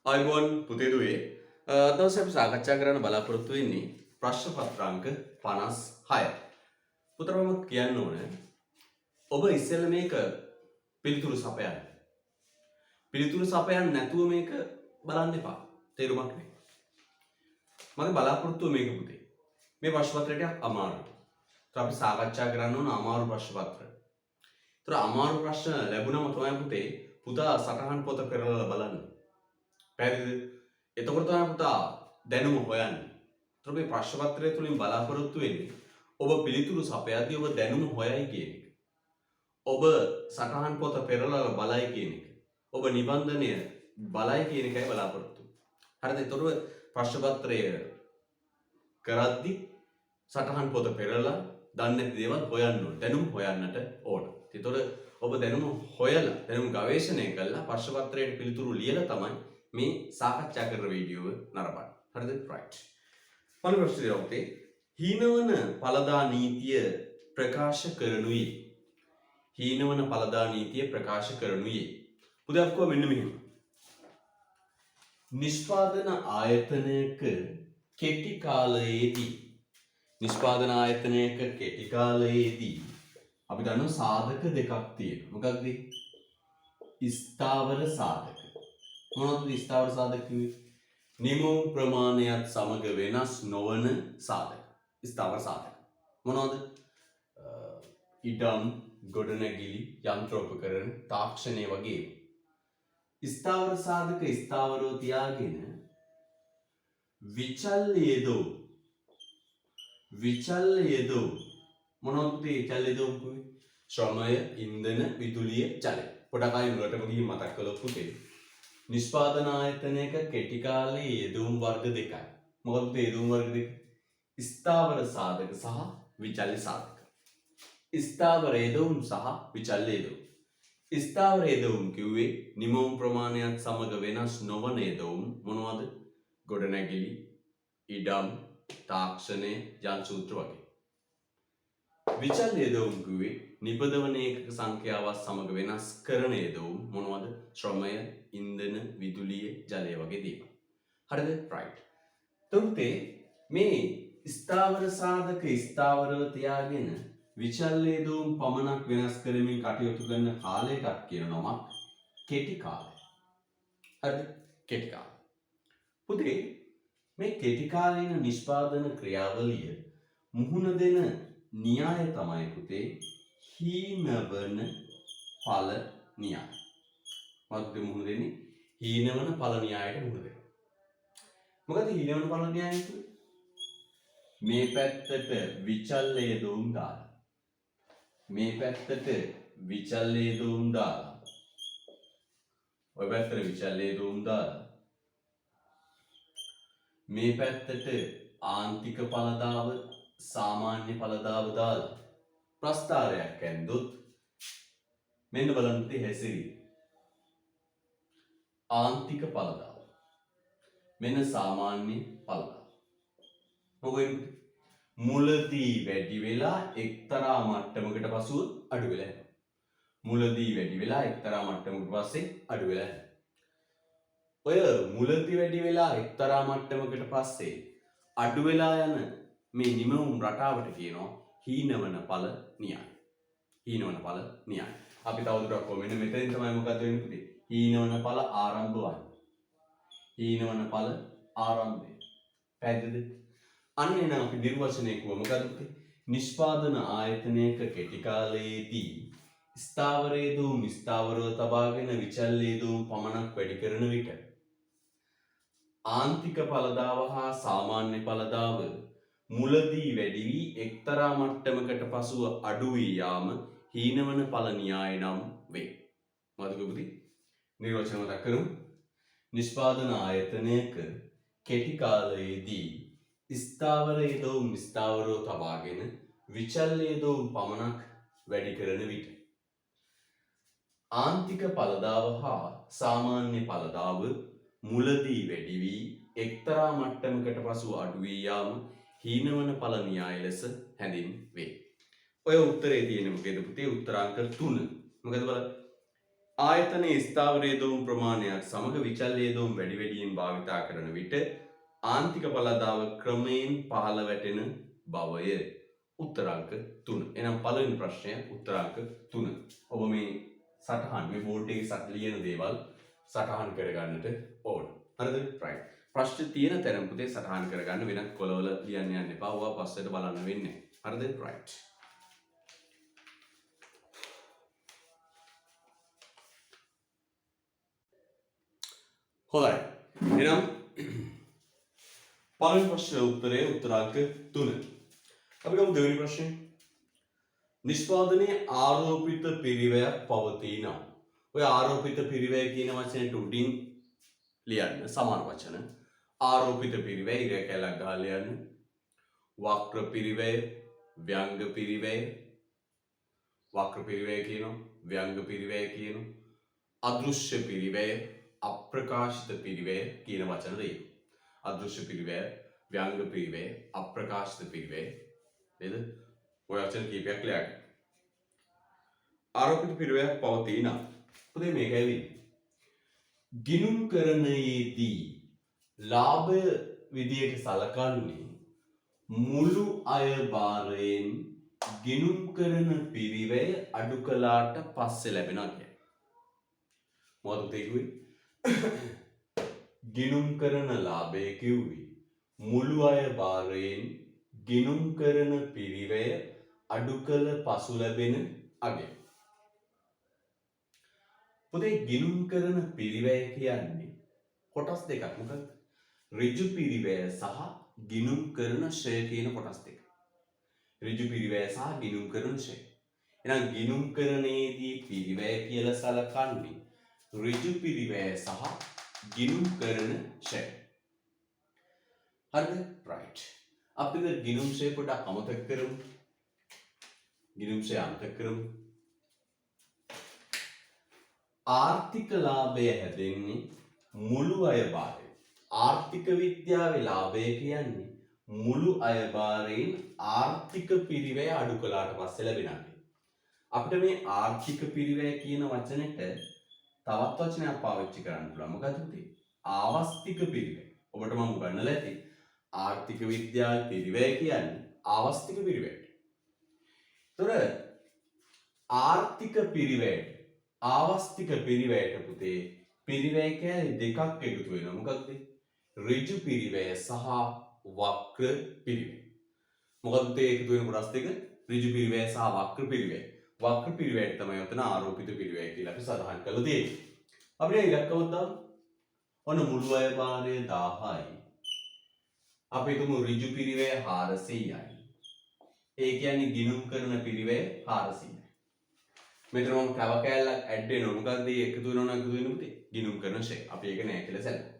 අයිබෝන් පුතේ දුවේ අද දවසේ අපි සාකච්ඡා කරන්න බලාපොරොත්තු වෙන්නේ ප්‍රශ්න පත්‍රාංක 56. පුතේ මම කියන්න ඕනේ ඔබ ඉස්සෙල්ලා මේක පිළිතුරු සපයන්න. පිළිතුරු සපයන්න නැතුව මේක බලන්න එපා. තේරුමක් නැහැ. මගේ බලාපොරොත්තුව මේක පුතේ. මේ ප්‍රශ්න පත්‍රය ටිකක් අමාරුයි. ඒත් අපි සාකච්ඡා කරන්න ඕන අමාරු ප්‍රශ්න පත්‍ර. ඒතර අමාරු ප්‍රශ්න ලැබුණම තමයි පුතේ පුතා සටහන් පොත පෙරලලා බලන්න. පැහැදිලිද? එතකොට තමයි පුතා දැනුම හොයන්නේ. ඒතර මේ ප්‍රශ්න පත්‍රය තුලින් බලාපොරොත්තු වෙන්නේ ඔබ පිළිතුරු සපයද්දී ඔබ දැනුම හොයයි කියන එක. ඔබ සටහන් පොත පෙරලලා බලයි කියන එක. ඔබ නිබන්ධනය බලයි කියන එකයි බලාපොරොත්තු. හරිද? ඒතර ප්‍රශ්න පත්‍රය කරද්දී සටහන් පොත පෙරලලා දන්නේ නැති දේවල් හොයන්න ඕන. දැනුම හොයන්නට ඕන. ඒතර ඔබ දැනුම හොයලා දැනුම ගවේෂණය කළා ප්‍රශ්න පත්‍රයට පිළිතුරු ලියලා තමයි මේ සාකච්ඡා කරන වීඩියෝව නරඹන්න. හරිද? right. පළවෙනි ප්‍රශ්නේ ඔබේ හීනවන පළදා නීතිය ප්‍රකාශ කරනුයේ. හීනවන පළදා නීතිය ප්‍රකාශ කරනුයේ. පුතේ අපකෝ මෙන්න මෙහෙම. නිෂ්පාදන ආයතනයක කෙටි කාලයේදී නිෂ්පාදන ආයතනයක කෙටි කාලයේදී අපි දන්නවා සාධක දෙකක් තියෙනවා. මොකක්ද? ස්ථාවර සාධක. මොනවද ස්ථාවර සාධක කිව්වේ? නිමු ප්‍රමාණයත් සමග වෙනස් නොවන සාධක. ස්ථාවර සාධක. මොනවද? ඉඩම්, ගොඩනැගිලි, යන්ත්‍රෝපකරණ, තාක්ෂණය වගේ. ස්ථාවර සාධක ස්ථාවරව තියාගෙන විචල්්‍ය යෙදෝ මොනවද විචල්්‍ය යෙදෝ කිව්වේ? ශ්‍රමය, ඉන්ධන, විදුලිය, ජලය. පොඩක් ආයෙ මුලටම ගිහින් මතක් කළොත් පුතේ නිෂ්පාදන ආයතනයක කෙටි කාලයේ යෙදවුම් වර්ග දෙකයි. මොකක්ද යෙදවුම් වර්ග දෙක? ස්ථාවර සාධක සහ විචල්්‍ය සාධක. ස්ථාවර යෙදවුම් සහ විචල්්‍ය යෙදවුම්. ස්ථාවර යෙදවුම් කිව්වේ නිමවුම් ප්‍රමාණයත් සමග වෙනස් නොවන යෙදවුම්. මොනවද? ගොඩනැගිලි, ඉඩම්, තාක්ෂණය, යන් සූත්‍ර වගේ. විචල්්‍ය යෙදවුම් කිව්වේ නිපදවන ඒකක සංඛ්‍යාවත් සමග වෙනස් කරන යෙදවුම්. මොනවද? ශ්‍රමය, ඉන්ධන, විදුලිය, ජලය වගේ දේවල්. හරිද? right. තුන්තේ මේ ස්ථාවර සාධක ස්ථාවරව තියාගෙන විචල්්‍ය යෙදවුම් පමණක් වෙනස් කරමින් කටයුතු කරන කාලයකට කියන නමක් කෙටි කාලය. හරිද? කෙටි කාලය. පුතේ මේ කෙටි කාලීන නිෂ්පාදන ක්‍රියාවලිය මුහුණ දෙන න්‍යාය තමයි පුතේ හීනවන ඵල න්‍යාය. මොකක්ද මුහුණ දෙන්නේ? හීනවන ඵල න්‍යායට මුහුණ දෙනවා. මොකද හීනවන ඵල න්‍යාය කියන්නේ? මේ පැත්තට විචල්්‍ය යෙදවුම් දාලා මේ පැත්තට විචල්්‍ය යෙදවුම් දාලා ඔය පැත්තට විචල්්‍ය යෙදවුම් දාලා මේ පැත්තට ආන්තික ඵලදාව සාමාන්‍ය ඵලදාව දාලා ප්‍රස්ථාරයක් ඇන්දොත් මෙන්න බලන්න තේ හැසිරී ආන්තික ඵලදාව මෙන්න සාමාන්‍ය ඵලදාව. මොකද මුලදී වැඩි වෙලා එක්තරා මට්ටමකට පසුව අඩු වෙලා යනවා. මුලදී වැඩි වෙලා එක්තරා මට්ටමකට පස්සේ අඩු වෙලා යනවා. ඔය මුලදී වැඩි වෙලා එක්තරා මට්ටමකට පස්සේ අඩු වෙලා යන මේ නිමවුම් රටාවට කියනවා හීනවන ඵල න්‍යාය. හීනවන ඵල න්‍යාය. අපි තවදුරටත් මෙන්න මෙතෙන් තමයි මොකද වෙන්නේ පුතේ? හීනවන ඵල ආරම්භ වන්නේ. හීනවන ඵල ආරම්භය. පැහැදිලිද? අන්න එන අපි නිර්වචනය කිව්ව මොකද පුතේ? නිෂ්පාදන ආයතනයක කෙටි කාලයේදී ස්ථාවර යෙදවුම් ස්ථාවරව තබාගෙන විචල්්‍ය යෙදවුම් පමණක් වැඩි කරන විට ආන්තික ඵලදාව හා සාමාන්‍ය ඵලදාව මුලදී වැඩි වී එක්තරා මට්ටමකට පසුව අඩු වී යාම හීනවන ඵල න්‍යාය නම් වේ. මොකද පුතේ? නිර්වචන මතක් කරමු. නිෂ්පාදන ආයතනයක කෙටි කාලයේදී ස්ථාවර යෙදවුම් ස්ථාවරව තබාගෙන විචල්්‍ය යෙදවුම් පමණක් වැඩි කරන විට ආන්තික ඵලදාව හා සාමාන්‍ය ඵලදාව මුලදී වැඩි වී එක්තරා මට්ටමකට පසුව අඩු වී යාම හීනවන ඵල න්‍යාය ලෙස හැඳින්වේ. ඔය උත්තරේ තියෙන මොකේද පුතේ? උත්තරාංක 3. මොකද බලන්න. ආයතනයේ ස්ථාවර යෙදවුම් ප්‍රමාණයක් සමග විචල්්‍ය යෙදවුම් වැඩි වැඩියෙන් භාවිතා කරන විට ආන්තික ඵලදාව ක්‍රමයෙන් පහළ වැටෙන බවය. උත්තරාංක 3. එහෙනම් පළවෙනි ප්‍රශ්නය උත්තරාංක 3. ඔබ මේ සටහන් මේ බෝඩ් එකේ ලියන දේවල් සටහන් කරගන්නට ඕන. හරිද? right. ප්‍රශ්න තියෙන තැන පුතේ සටහන් කරගන්න, වෙනත් කොළවල ලියන්න යන්න එපා. ඔවා පස්සට බලන්න වෙන්නේ. හරිද? right. හොඳයි. එහෙනම් පළවෙනි ප්‍රශ්නේ උත්තරය උත්තරාංක 3. අපි ගමු දෙවෙනි ප්‍රශ්නේ. නිෂ්පාදනයේ ආරෝපිත පිරිවැයක් පවතිනවා. ඔය ආරෝපිත පිරිවැය කියන වචනේට උඩින් ලියන්න සමාන වචන. ආරෝපිත පිරිවැය ඉර කැලක් ගහලා ලියන්න. වක්‍ර පිරිවැය, ව්‍යංග පිරිවැය, වක්‍ර පිරිවැය කියනවා, ව්‍යංග පිරිවැය කියනවා, අදෘශ්‍ය පිරිවැය, අප්‍රකාශිත පිරිවැය කියන වචන දෙක. අදෘශ්‍ය පිරිවැය, ව්‍යංග පිරිවැය, අප්‍රකාශිත පිරිවැය. නේද? ඔය වචන කීපයක් ලියන්න. ආරෝපිත පිරිවැයක් පවතිනවා. පුතේ මේක ඇවිත් ගිණුම් කරණයේදී ලාභය විදියට සලකන්නේ මුළු අය භාරයෙන් ගිණුම් කරන පිරිවැය අඩු කළාට පස්සේ ලැබෙනවා කියන්නේ. මොකද පුතේ කිව්වේ? ගිණුම් කරන ලාභය කිව්වේ මුළු අය භාරයෙන් ගිණුම් කරන පිරිවැය අඩු කළ පසු ලැබෙන අගය. පුතේ ගිණුම් කරන පිරිවැය කියන්නේ කොටස් දෙකක්. මොකක්ද? ඍජු පිරිවැය සහ ගිණුම් කරන ෂය කියන කොටස් දෙක. ඍජු පිරිවැය සහ ගිණුම් කරන ෂය. එහෙනම් ගිණුම් කරණයේදී පිරිවැය කියලා සලකන්නේ ඍජු පිරිවැය සහ ගිණුම් කරන ෂය. හරිද? right. අපි ගිණුම් ෂය පොඩ්ඩක් අමතක කරමු. ගිණුම් ෂය අමතක කරමු. ආර්ථික ලාභය හැදෙන්නේ මුළු අය භාරයෙන්. ආර්ථික විද්‍යාවේ ලාභය කියන්නේ මුළු අය භාරයෙන් ආර්ථික පිරිවැය අඩු කළාට පස්සේ ලැබෙනවා. අපිට මේ ආර්ථික පිරිවැය කියන වචනෙට තවත් වචනයක් පාවිච්චි කරන්න පුළුවන්. මොකද පුතේ? ආවස්තික පිරිවැය. ඔබට මම උගන්වලා ඇති. ආර්ථික විද්‍යාවේ පිරිවැය කියන්නේ ආවස්තික පිරිවැයට. ඒතර ආර්ථික පිරිවැයට ආවස්තික පිරිවැයට පුතේ පිරිවැය කැලේ දෙකක් එකතු වෙනවා. මොකක්ද? ඍජු පිරිවැය සහ වක්‍ර පිරිවැය. මොකද පුතේ එකතු වෙන කොටස් දෙක? ඍජු පිරිවැය සහ වක්‍ර පිරිවැය. වක්‍ර පිරිවැයට තමයි උතන ආරෝපිත පිරිවැය කියලා අපි සඳහන් කරලා තියෙන්නේ. අපිට ඉලක්කවත් දාමු. ඔන්න මුළු අය භාරය 1000යි. අපි හිතමු ඍජු පිරිවැය 400යි. ඒ කියන්නේ ගිණුම් කරන පිරිවැය 400යි. මෙතන මම තව කැලලක් ඇඩ් වෙනවා. මොකක්ද මේ එකතු වෙනවා නම් එකතු වෙන පුතේ? ගිණුම් කරන ෂය. අපි ඒක නෑ කියලා සැලකුවා.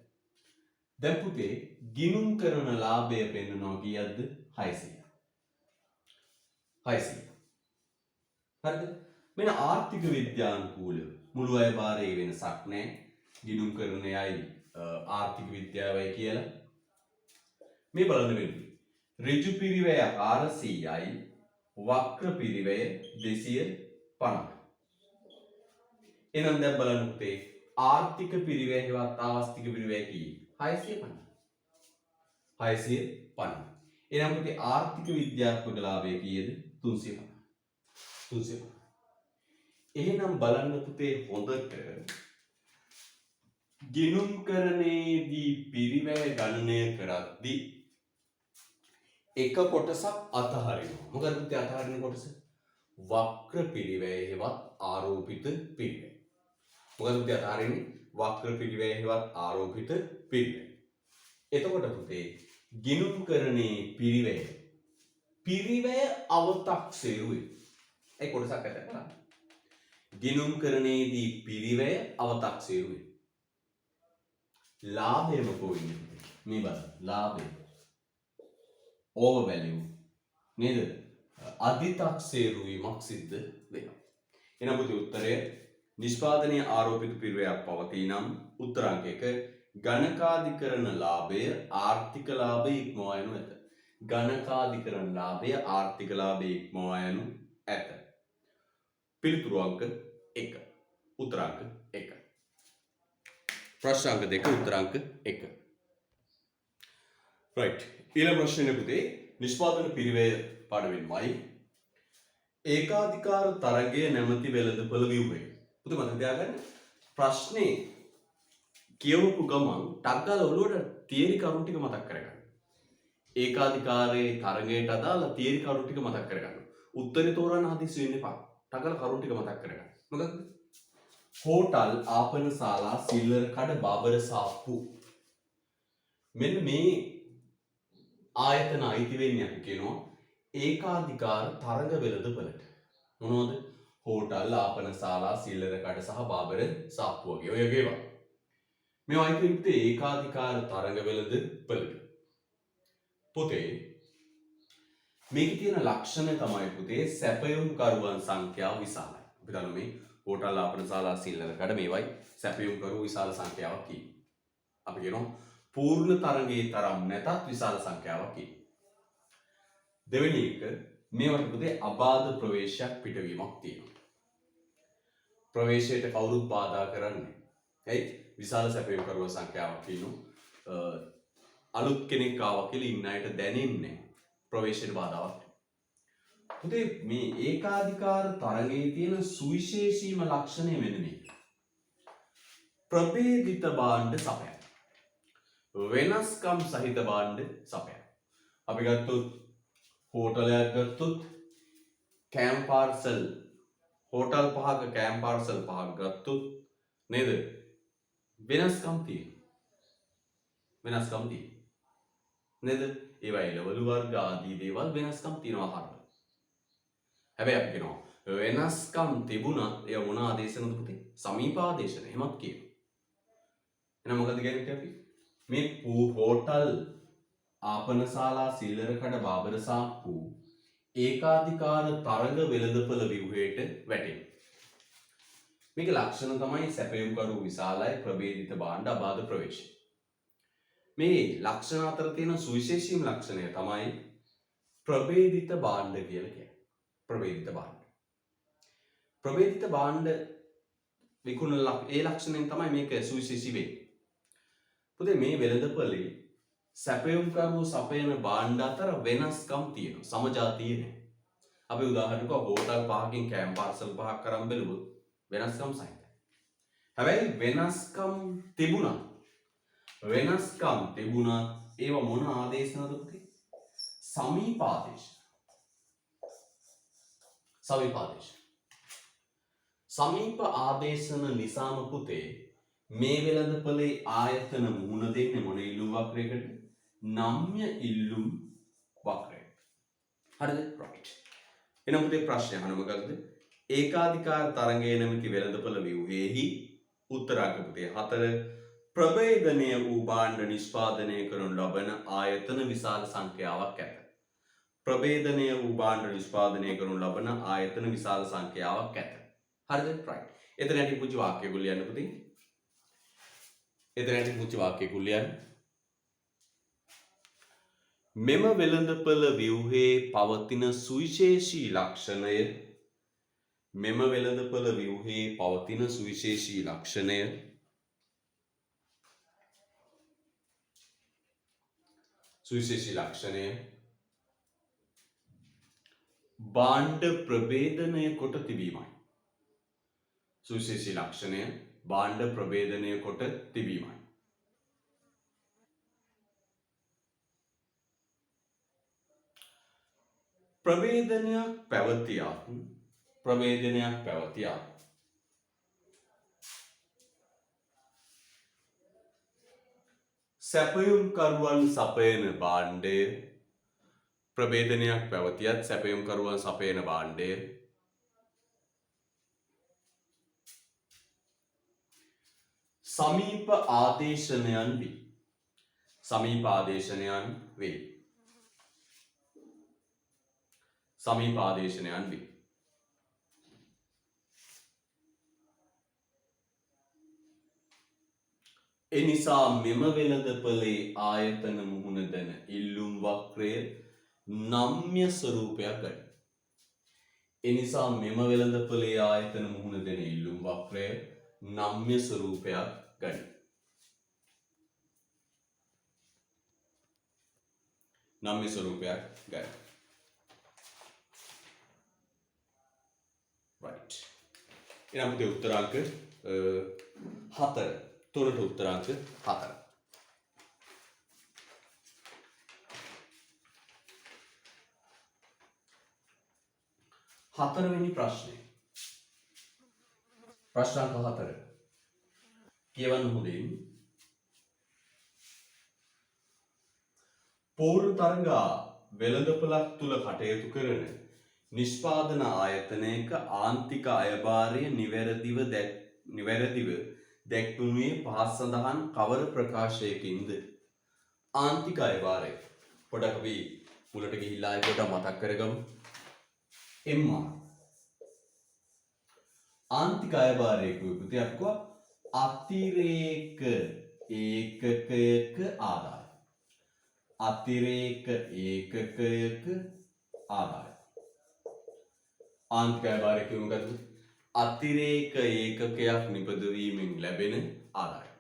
දැන් පුතේ ගිණුම් කරන ලාභය පෙන්නනවා කීයක්ද? 600. 600. හරිද? මෙන්න ආර්ථික විද්‍යානුකූලව මුළු අය භාරයේ වෙනසක් නෑ. ගිණුම් කරනයයි ආර්ථික විද්‍යාවයි කියලා. මේ බලන්න වෙන්නේ. ඍජු පිරිවැය 400යි වක්‍ර පිරිවැය 250. එහෙනම් දැන් බලන්න පුතේ ආර්ථික පිරිවැය හෙවත් ආවස්තික පිරිවැය කීයද? 650. 650. එහෙනම් පුතේ ආර්ථික විද්‍යාත්මක ලාභය කීයද? 350. 350. එහෙනම් බලන්න පුතේ හොඳට ගිණුම් කරණයේදී පිරිවැය ගණනය කරද්දී එක කොටසක් අතහරිනවා. මොකද පුතේ අතහරින කොටස? වක්‍ර පිරිවැය හෙවත් ආරෝපිත පිරිවැය. මොකද පුතේ අතහරින්නේ? වක්‍ර පිරිවැය හෙවත් ආරෝපිත පිරිවැය. එතකොට පුතේ ගිණුම් කරණයේ පිරිවැය අවතක්සේරුවේ. ඒ කොටසක් අත කරලා. ගිණුම් කරණයේදී පිරිවැය අවතක්සේරුවේ. ලාභය මොකෝ ඉන්නේ? මේ බලන්න. ලාභය ඕවර් වැලියු නේද? අධිතක්සේරු වීමක් සිද්ධ වෙනවා. එහෙනම් පුතේ උත්තරය නිෂ්පාදනීය ආරෝපිත පිරිවැයක් පවතී නම් උත්තරාංක 1 ගණකාධිකරණ ලාභය ආර්ථික ලාභය ඉක්මවා යනු ඇත. ගණකාධිකරණ ලාභය ආර්ථික ලාභය ඉක්මවා යනු ඇත. පිළිතුරු අංක 1. උත්තරාංක 1. ප්‍රශ්න අංක 2 උත්තරාංක 1. right. ඊළඟ ප්‍රශ්නේ පුතේ නිෂ්පාදන පිරිවැය පාඩුවෙන්මයි ඒකාධිකාර තරගය නැමැති වෙළඳපොළ ව්‍යුහය. පුතේ මතක තියාගන්න ප්‍රශ්නේ කියවපු ගමන් ටක් ගාලා ඔළුවට තියරි කරුණු ටික මතක් කරගන්න. ඒකාධිකාරයේ තරගයට අදාළ තියරි කරුණු ටික මතක් කරගන්න. උත්තරේ තෝරන්න හදිස්සි වෙන්න එපා. ටක් ගාලා කරුණු ටික මතක් කරගන්න. මොකක්ද? හෝටල්, ආපනශාලා, සිල්වර කඩ, බාබර සාප්පු. මෙන්න මේ ආයතන අයිති වෙන්නේ අපි කියනවා ඒකාධිකාර තරග වෙළඳපළට. මොනවද? හෝටල්, ආපනශාලා, සිල්වර කඩ සහ බාබර සාප්පු වගේ ඔය ඒවා. මේවා අයිති වෙන්නේ ඒකාධිකාර තරග වෙළඳපළට. පුතේ මේකේ තියෙන ලක්ෂණ තමයි පුතේ සැපයුම් කරුවන් සංඛ්‍යාව විශාලයි. අපි දන්නවා මේ හෝටල්, ආපනශාලා, සිල්වර කඩ මේවයි සැපයුම් කරු විශාල සංඛ්‍යාවක් කියන්නේ. අපි කියනවා පූර්ණ තරගයේ තරම් නැතත් විශාල සංඛ්‍යාවක් කියන්නේ. දෙවෙනි එක මේවට පුතේ අබාධ ප්‍රවේශයක් පිටවීමක් තියෙනවා. ප්‍රවේශයට කවුරුත් බාධා කරන්නේ. ඇයි? විශාල සැපයුම් කරුවන් සංඛ්‍යාවක් කියනවා. අලුත් කෙනෙක් ආවා කියලා ඉන්න අයට දැනෙන්නේ ප්‍රවේශයට බාධාවක්. පුතේ මේ ඒකාධිකාර තරගයේ තියෙන සුවිශේෂීම ලක්ෂණය මෙන්න මේක. ප්‍රභේදිත භාණ්ඩ සපයන. වෙනස්කම් සහිත භාණ්ඩ සපයන. අපි ගත්තොත් හෝටලයක් ගත්තොත් කෑම් පාර්සල් හෝටල් පහක කෑම් පාර්සල් පහක් ගත්තොත් නේද? වෙනස්කම් තියෙනවා. වෙනස්කම් තියෙනවා. නේද? ඒවා එළවලු වර්ග ආදී දේවල් වෙනස්කම් තියෙනවා ආහාරවල. හැබැයි අපි කියනවා වෙනස්කම් තිබුණත් ඒ මොන ආදේශනද පුතේ? සමීප ආදේශන. එහෙමත් කියනවා. එහෙනම් මොකද කියන්නේ අපි? මේ හෝටල්, ආපනශාලා, සිල්වර කඩ, බාබර සාප්පු ඒකාධිකාර තරග වෙළඳපොළ ව්‍යුහයට වැටෙනවා. මේකේ ලක්ෂණ තමයි සැපයුම් කරු විශාලයි, ප්‍රභේදිත භාණ්ඩ, අබාධ ප්‍රවේශය. මේ ලක්ෂණ අතර තියෙන සුවිශේෂීම ලක්ෂණය තමයි ප්‍රභේදිත භාණ්ඩ කියලා කියන්නේ. ප්‍රභේදිත භාණ්ඩ. ප්‍රභේදිත භාණ්ඩ විකුණන ඒ ලක්ෂණයෙන් තමයි මේක සුවිශේෂී වෙන්නේ. පුතේ මේ වෙළඳපොළේ සැපයුම් කරු සපයන භාණ්ඩ අතර වෙනස්කම් තියෙනවා. සමජාතීය නැහැ. අපි උදාහරණයක් හෝටල් පහකින් කෑම් පාර්සල් පහක් කරන් බැලුවොත් වෙනස්කම් සහිතයි. හැබැයි වෙනස්කම් තිබුණා ඒව මොන ආදේශනද පුතේ? සමීප ආදේශ. සමීප ආදේශන නිසාම පුතේ මේ වෙළඳපොළේ ආයතන මුහුණ දෙන්නේ මොන ඉල්ලුම් වක්‍රයකට? නම්‍ය ඉල්ලුම් වක්‍රයකට. හරිද? right. එහෙනම් පුතේ ප්‍රශ්නය අහන්න මොකක්ද? ඒකාධිකාර තරගය නැමැති වෙළඳපොළ ව්‍යුහයේහි උත්තරාංක පුතේ 4 ප්‍රභේදනය වූ භාණ්ඩ නිෂ්පාදනය කරනු ලබන ආයතන විශාල සංඛ්‍යාවක් ඇත. ප්‍රභේදනය වූ භාණ්ඩ නිෂ්පාදනය කරනු ලබන ආයතන විශාල සංඛ්‍යාවක් ඇත. හරිද? right. එතන යටි පුංචි වාක්‍යයක් ලියන්න පුතේ. මෙම වෙළඳපොළ ව්‍යුහයේ පවතින සුවිශේෂී ලක්ෂණය භාණ්ඩ ප්‍රභේදනය කොට තිබීමයි. සුවිශේෂී ලක්ෂණය භාණ්ඩ ප්‍රභේදනය කොට තිබීමයි. ප්‍රභේදනයක් පැවතියත් සැපයුම් කරුවන් සපයන භාණ්ඩය සමීප ආදේශනයන් වේ. එනිසා මෙම වෙළඳපොළේ ආයතන මුහුණ දෙන ඉල්ලුම් වක්‍රය නම්‍ය ස්වරූපයක් ගනී. නම්‍ය ස්වරූපයක් ගනී. නම්‍ය ස්වරූපයක් ගනී. right. එහෙනම් පුතේ උත්තරාංක 4. තුනට උත්තරාංක 4. හතරවෙනි ප්‍රශ්නය. ප්‍රශ්නාංක 4. කියවන්න හොඳින්. පූර්ණ තරංගා වෙළඳපළක් තුල කටයුතු කරන නිෂ්පාදන ආයතනයක ආන්තික අයභාරය නිවැරදිව දැක්වුණේ පහත් සඳහන් කවර ප්‍රකාශයකින්ද? ආන්තික අයභාරය පොඩක් අපි මුලට ගිහිල්ලා ඒක මතක් කරගමු. MR ආන්තික අයභාරය කියපුවොත් අපක අතිරේක ඒකකයක ආදාය. අතිරේක ඒකකයක ආදාය. ආන්තික අයභාරය කියුණාද? අතිරේක ඒකකයක් නිපදවීමෙන් ලැබෙන ආදාය.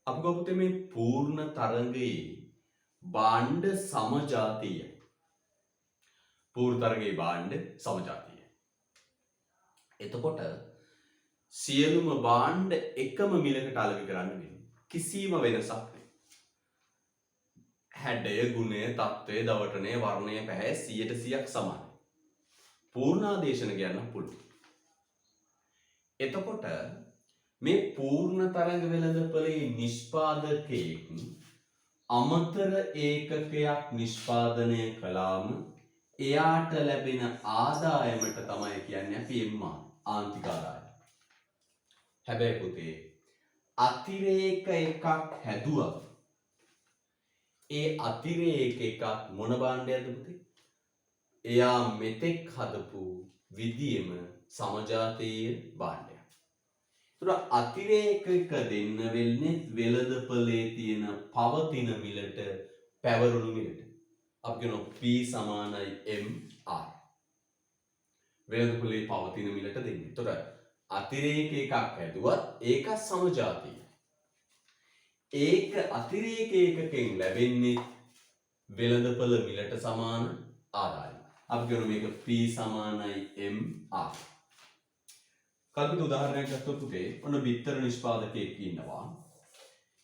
අපි ගොපුතේ මේ පූර්ණ තරංගයේ භාණ්ඩ සමජාතීය. පූර්ණ තරංගයේ භාණ්ඩ සමජාතීය. එතකොට සියලුම භාණ්ඩ එකම මිලකට අලෙවි කරන්න වෙන්නේ. කිසිම වෙනසක් නැහැ. හැඩය, ගුණය, තත්ත්වය, දවටනය, වර්ණය, පැහැ 100% සමානයි. පූර්ණාදේශන කියන්න පුළුවන්. එතකොට මේ පූර්ණ තරංග වෙළඳපොලේ නිෂ්පාදකයෙක් අමතර ඒකකයක් නිෂ්පාදනය කළාම එයාට ලැබෙන ආදායමට තමයි කියන්නේ අපි MR ආන්තික ආදායම. හැබැයි පුතේ අතිරේක එකක් හැදුවා. ඒ අතිරේක එකක් මොන භාණ්ඩයක්ද පුතේ? එයා මෙතෙක් හදපු විදියම සමජාතීය භාණ්ඩයක්. ඒතර අතිරේක එක දෙන්න වෙන්නේ වෙළඳපොලේ තියෙන පවතින මිලට පැවරුණු මිලට. අපි කියනවා P = MR. වෙළඳපොලේ පවතින මිලට දෙන්නේ. ඒතර අතිරේක එකක් හැදුවත් ඒක සමජාතීය. ඒක අතිරේක එකකින් ලැබෙන්නේ වෙළඳපොළ මිලට සමාන ආදායම. අපි කියනවා මේක P = MR. කල්පිත උදාහරණයක් ගත්තොත් පුතේ ඔන්න බිත්තර නිෂ්පාදකයෙක් ඉන්නවා.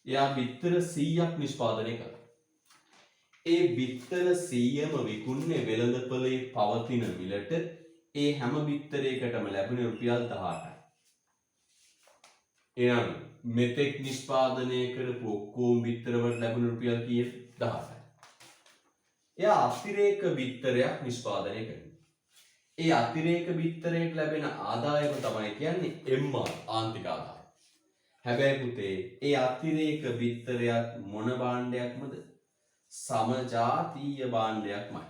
එයා බිත්තර 100ක් නිෂ්පාදනය කළා. ඒ බිත්තර 100ම විකුණන්නේ වෙළඳපොලේ පවතින මිලට. ඒ හැම බිත්තරයකටම ලැබුණ රුපියල් 18යි. එහෙනම් මෙතෙක් නිෂ්පාදනය කරපු ඔක්කොම බිත්තර වලට ලැබුණ රුපියල් කීයද? 18යි. එයා අතිරේක බිත්තරයක් නිෂ්පාදනය කරනවා. ඒ අතිරේක බිත්තරයට ලැබෙන ආදායම තමයි කියන්නේ MR ආන්තික ආදායම. හැබැයි පුතේ ඒ අතිරේක බිත්තරයක් මොන භාණ්ඩයක්මද? සමජාතීය භාණ්ඩයක්මයි.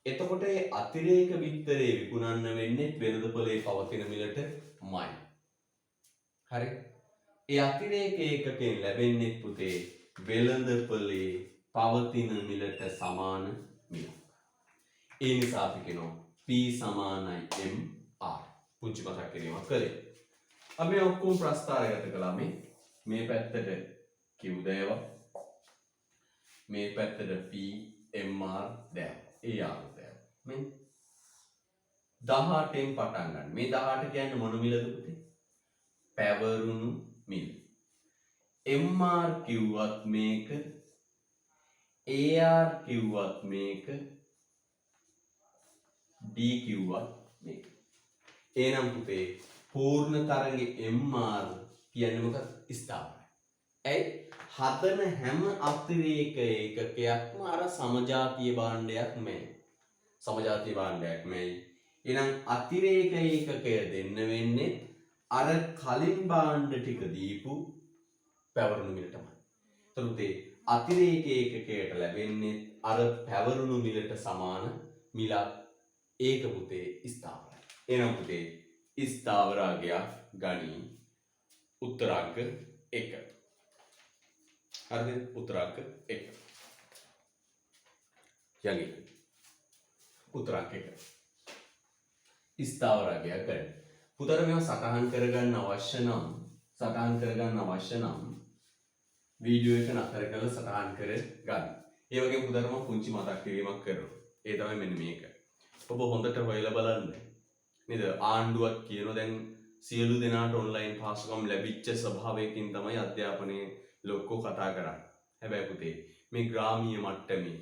එතකොට ඒ අතිරේක බිත්තරේ විකුණන්න වෙන්නේ වෙළඳපොලේ පවතින මිලටමයි. හරි. ඒ අතිරේක ඒකකයෙන් ලැබෙන්නේ පුතේ වෙළඳපොලේ පවතින මිලට සමාන මිල. ඒ නිසා අපි කියනවා P = MR. පුංචි මතක් කිරීමක් කළේ. අපි ඔක්කොම ප්‍රස්ථාරගත කළා මේ පැත්තට Q දෑවා. මේ පැත්තට P MR දෑවා. ඒ ආකාරයට දෑවා. මේ 18න් පටන් ගන්න. මේ 18 කියන්නේ මොන මිලද පුතේ? පැවරුණු මිල. MR කිව්වත් මේක, AR කිව්වත් මේක, D කිව්වත් මේක. එහෙනම් පුතේ පූර්ණ තරංගේ MR කියන්නේ මොකක්ද? ස්ථාවරයි. ඇයි? හදන හැම අතිරේක ඒකකයක්ම අර සමජාතීය භාණ්ඩයක්මයි. සමජාතීය භාණ්ඩයක්මයි. එහෙනම් අතිරේක ඒකකය දෙන්න වෙන්නේ අර කලින් භාණ්ඩ ටික දීපු පැවරුණු මිල තමයි. එතකොට අතිරේක ඒකකයට ලැබෙන්නේ අර පැවරුණු මිලට සමාන මිලක්. ඒක පුතේ ස්ථාවරයි. එහෙනම් පුතේ ස්ථාවරාගයක් ගනී උත්තරාංක 1. හරිද? උත්තරාංක 1. යන්නේ උත්තරාංක 1. ස්ථාවරාගයක් ගනී. පුතට මේවා සටහන් කරගන්න අවශ්‍ය නම් වීඩියෝ එක නතර කරලා සටහන් කර ගන්න. ඒ වගේම පුතට මම පුංචි මතක් කිරීමක් කරනවා. ඒ තමයි මෙන්න මේක. ඔබ හොඳට හොයලා බලන්න. නේද? ආණ්ඩුවක් කියනවා දැන් සියලු දෙනාට ඔන්ලයින් පහසුකම් ලැබිච්ච ස්වභාවයකින් තමයි අධ්‍යාපනය ලොක්කෝ කතා කරන්නේ. හැබැයි පුතේ මේ ග්‍රාමීය මට්ටමේ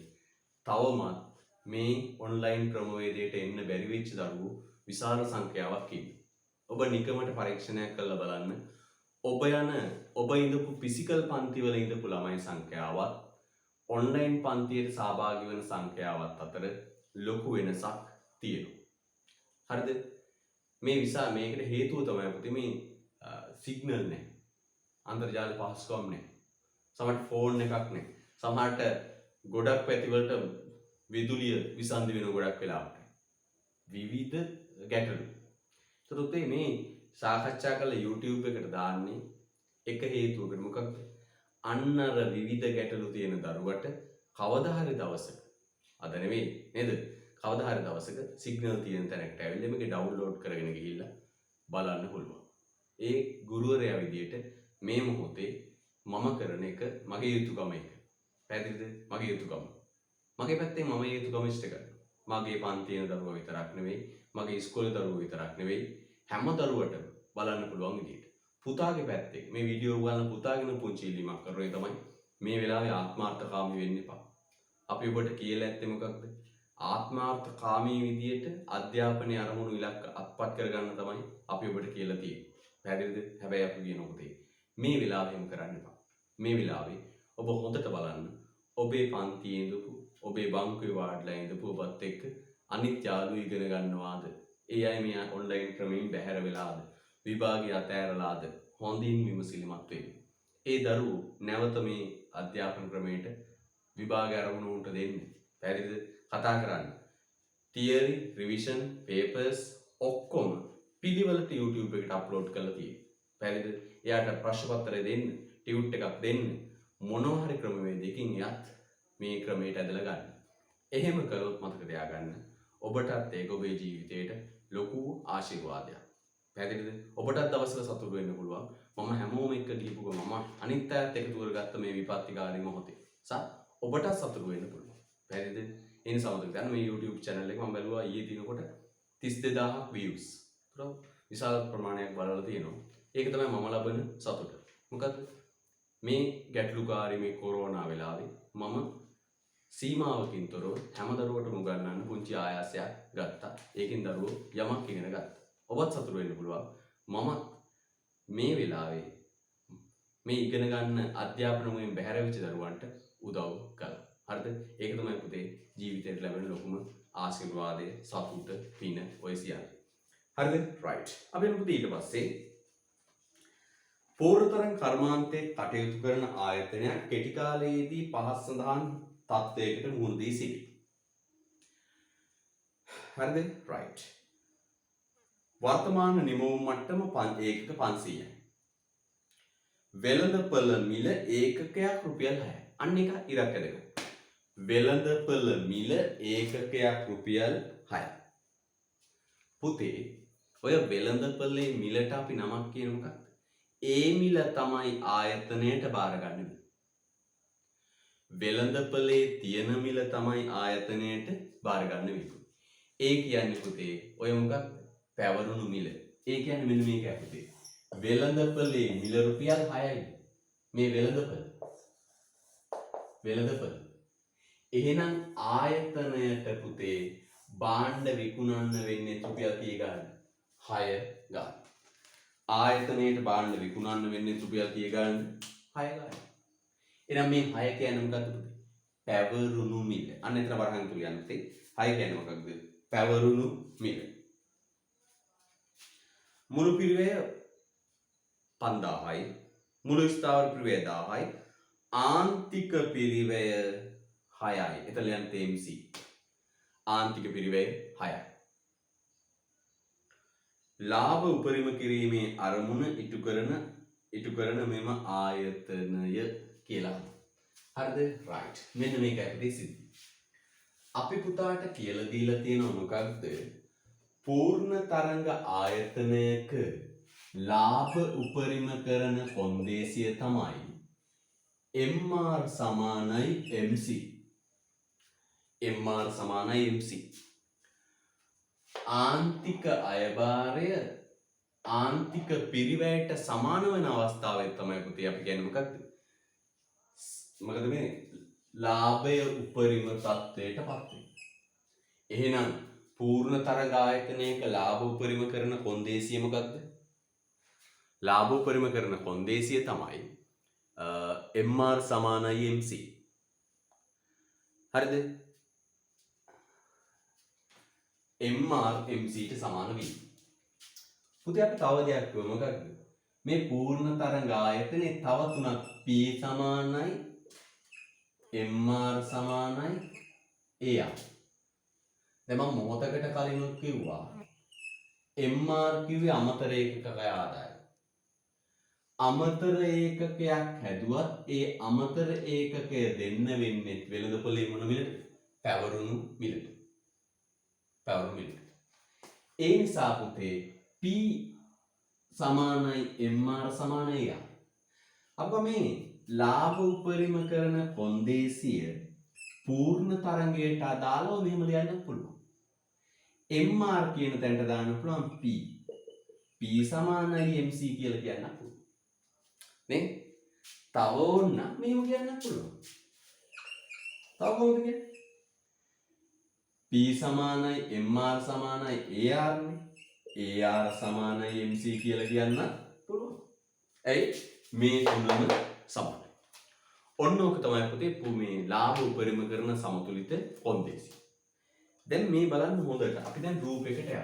තවමත් මේ ඔන්ලයින් ක්‍රමවේදයට එන්න බැරි වෙච්ච දරුවෝ විශාල සංඛ්‍යාවක් ඉන්නවා. ඔබ නිකමට පරීක්ෂණයක් කරලා බලන්න. ඔබ ඉඳපු ෆිසිකල් පන්තිවල ඉඳපු ළමයි සංඛ්‍යාවත් ඔන්ලයින් පන්තියට සහභාගී වෙන සංඛ්‍යාවත් අතර ලොකු වෙනසක් තියෙනවා. හරිද? මේකට හේතුව තමයි පුතේ මේ සිග්නල් නැහැ. අන්තර්ජාල පහසුකම් නැහැ. සමහරට ෆෝන් එකක් නැහැ. සමහරට ගොඩක් පැතිවලට විදුලිය විසන්ධි වෙන ගොඩක් වෙලාවට. විවිධ ගැටලු. ඒතකොට මේ සාකච්ඡා කළ YouTube එකට දාන්නේ එක හේතුවකට. මොකක්ද? අන්න අර විවිධ ගැටලු තියෙන දරුවට කවදා හරි දවසක අද නෙවෙයි නේද? කවදා හරි දවසක සිග්නල් තියෙන තැනකට ඇවිල්ලා මේක ඩවුන්ලෝඩ් කරගෙන ගිහිල්ලා බලන්න පුළුවන්. ඒ ගුරුවරයා විදියට මේ මොහොතේ මම කරන එක මගේ යුතුයකම එක. පැහැදිලිද? මගේ යුතුයකම. මගේ පැත්තෙන් මම යුතුයකම ඉෂ්ට කරනවා. මගේ පන්තියේ දරුවෝ විතරක් නෙවෙයි, මගේ ඉස්කෝලේ දරුවෝ විතරක් නෙවෙයි, හැම දරුවටම බලන්න පුළුවන් විදියට. පුතාගේ පැත්තේ මේ වීඩියෝ බලන පුතාගෙන පුංචි ඉල්ලීමක් කරන්නේ තමයි මේ වෙලාවේ ආත්මාර්ථකාමී වෙන්න එපා. අපි ඔබට කියලා ඇත්තේ මොකක්ද? ආත්මාර්ථකාමී විදියට අධ්‍යාපනයේ අරමුණු ඉලක්ක අත්පත් කරගන්න තමයි අපි ඔබට කියලා තියෙන්නේ. පැහැදිලිද? හැබැයි අපි කියන උදේ මේ වෙලාවෙ එහෙම කරන්න එපා. මේ වෙලාවේ ඔබ හොඳට බලන්න ඔබේ පන්තියේ ඉඳපු ඔබේ බංකුවේ වාඩිලා ඉඳපු ඔබත් එක්ක අනිත් යාළුවෝ ඉගෙන ගන්නවාද? ඒ අය මේ ඔන්ලයින් ක්‍රමයෙන් බැහැර වෙලාද? විභාගය අතෑරලාද? හොඳින් විමසිලිමත් වෙන්න. ඒ දරුවෝ නැවත මේ අධ්‍යාපන ක්‍රමයට විභාග අරමුණු උන්ට දෙන්න. පැහැදිලිද? කතා කරන්න. තියරි, රිවිෂන්, පේපර්ස් ඔක්කොම පිළිවෙලට YouTube එකට අප්ලෝඩ් කරලා තියෙනවා. පැහැදිලිද? එයාට ප්‍රශ්න පත්‍රය දෙන්න, ටියුට් එකක් දෙන්න. මොනවා හරි ක්‍රමවේදයකින් එයත් මේ ක්‍රමයට ඇදලා ගන්න. එහෙම කළොත් මතක තියාගන්න ඔබටත් ඒක ඔබේ ජීවිතේට ලොකු ආශිර්වාදයක්. පැහැදිලිද? ඔබටත් දවසක සතුටු වෙන්න පුළුවන්. මම හැමෝම එක්ක ගිහපු ගමන් මම අනිත් අයත් එකතු කරගත්ත මේ විපත්තිකාරී මොහොතේ. ඔබටත් සතුටු වෙන්න පුළුවන්. පැහැදිලිද? ඒ නිසා මතක තියාගන්න මේ YouTube channel එක මම බැලුවා ඊයේ දිනකොට 32000ක් views. ඒක විශාල ප්‍රමාණයක් බලලා තියෙනවා. ඒක තමයි මම ලබන සතුට. මොකද මේ ගැටලුකාරී මේ කොරෝනා වෙලාවේ මම සීමාවකින් තොරව හැම දරුවටම උගන්වන්න පුංචි ආයාසයක් ගත්තා. ඒකෙන් දරුවෝ යමක් ඉගෙන ගත්තා. ඔබත් සතුටු වෙන්න පුළුවන්. මම මේ වෙලාවේ මේ ඉගෙන ගන්න අධ්‍යාපන මුලින් බැහැර වෙච්ච දරුවන්ට උදව් කළා. හරිද? ඒක තමයි පුතේ ජීවිතේට ලැබෙන ලොකුම ආශිර්වාදය, සතුට, පින ඔය සියල්ල. හරිද? right. අපි යමු පුතේ ඊට පස්සේ පූර්වතරන් කර්මාන්තයේ කටයුතු කරන ආයතනයක් කෙටි කාලයේදී පහත් සඳහන් තත්ත්වයකට මුහුණ දී සිටි. හරිද? right. වර්තමාන නිමවුම් මට්ටම 500යි. වෙළඳපළ මිල ඒකකයක් රුපියල් 6යි. අන්න එක ඉරක් ඇදගන්න. වෙළඳපළ මිල ඒකකයක් රුපියල් 6යි. පුතේ ඔය වෙළඳපළේ මිලට අපි නමක් කියන මොකක්ද? ඒ මිල තමයි ආයතනයට බාරගන්නේ. වෙළඳපළේ තියෙන මිල තමයි ආයතනයට බාරගන්නේ. ඒ කියන්නේ පුතේ ඔය මොකක්ද? පැවරුණු මිල. ඒ කියන්නේ මෙන්න මේක පුතේ. වෙළඳපළේ මිල රුපියල් 6යි. මේ වෙළඳපළ. එහෙනම් ආයතනයට පුතේ භාණ්ඩ විකුණන්න වෙන්නේ රුපියල් කී ගානද? 6 ගාන. ආයතනයට භාණ්ඩ විකුණන්න වෙන්නේ රුපියල් කී ගානද? 6 ගාන. එහෙනම් මේ 6 කියන්නේ මොකක්ද පුතේ? පැවරුණු මිල. අන්න එතන වරහන් තුල යන්නේ පුතේ. 6 කියන්නේ මොකක්ද? පැවරුණු මිල. මුළු පිරිවැය 5000යි. මුළු ස්ථාවර පිරිවැය 1000යි. ආන්තික පිරිවැය 6යි. එතන යන TMC. ආන්තික පිරිවැය 6යි. ලාභ උපරිම කිරීමේ අරමුණ ඉටු කරන මෙම ආයතනය කියලා. හරිද? right. මෙන්න මේකයි පුතේ සිද්ධි. අපි පුතාට කියලා දීලා තියෙනවා මොකක්ද? පූර්ණ තරංග ආයතනයක ලාභ උපරිම කරන කොන්දේසිය තමයි MR සමානයි MC. MR සමානයි MC. ආන්තික අයභාරය ආන්තික පිරිවැයට සමාන වෙන අවස්ථාවේ තමයි පුතේ අපි කියන්නේ මොකක්ද? මොකද මේ ලාභය උපරිම තත්ත්වයට පත් වෙනවා. එහෙනම් පූර්ණ තරංග ආයතනයක ලාභ උපරිම කරන කොන්දේසිය මොකක්ද? ලාභ උපරිම කරන කොන්දේසිය තමයි MR සමානයි MC. හරිද? MR MC ට සමාන වෙයි. පුතේ අපි තව දෙයක් කියමු මොකක්ද? මේ පූර්ණ තරංග ආයතනේ තව තුනක් P සමානයි MR සමානයි AR. දැන් මම මොහොතකට කලිනුත් කිව්වා MR කිව්වේ අමතර ඒකකක ආදායම. අමතර ඒකකයක් හැදුවත් ඒ අමතර ඒකකය දෙන්න වෙන්නේ වෙළඳපොලේ මොන මිලට? පැවරුණු මිලට. පැවරුණු මිලට. ඒ නිසා පුතේ P සමානයි MR සමානයි AR. අප මේ ලාභ උපරිම කරන කොන්දේසිය පූර්ණ තරංගයට අදාළව මෙහෙම ලියන්න පුළුවන්. MR කියන තැනට දාන්න පුළුවන් P. P සමානයි MC කියලා කියන්න පුළුවන්. නේ? තව ඕන මෙහෙම කියන්න පුළුවන්. තව කොහොමද කියන්නේ? P සමානයි MR සමානයි AR නේ. AR සමානයි MC කියලා කියන්න පුළුවන්. ඇයි? මේ තුනම සමානයි. ඔන්න ඕක තමයි පුතේ මේ ලාභ උපරිම කරන සමතුලිත කොන්දේසිය. දැන් මේ බලන්න හොඳට. අපි දැන් රූපයකට යමු.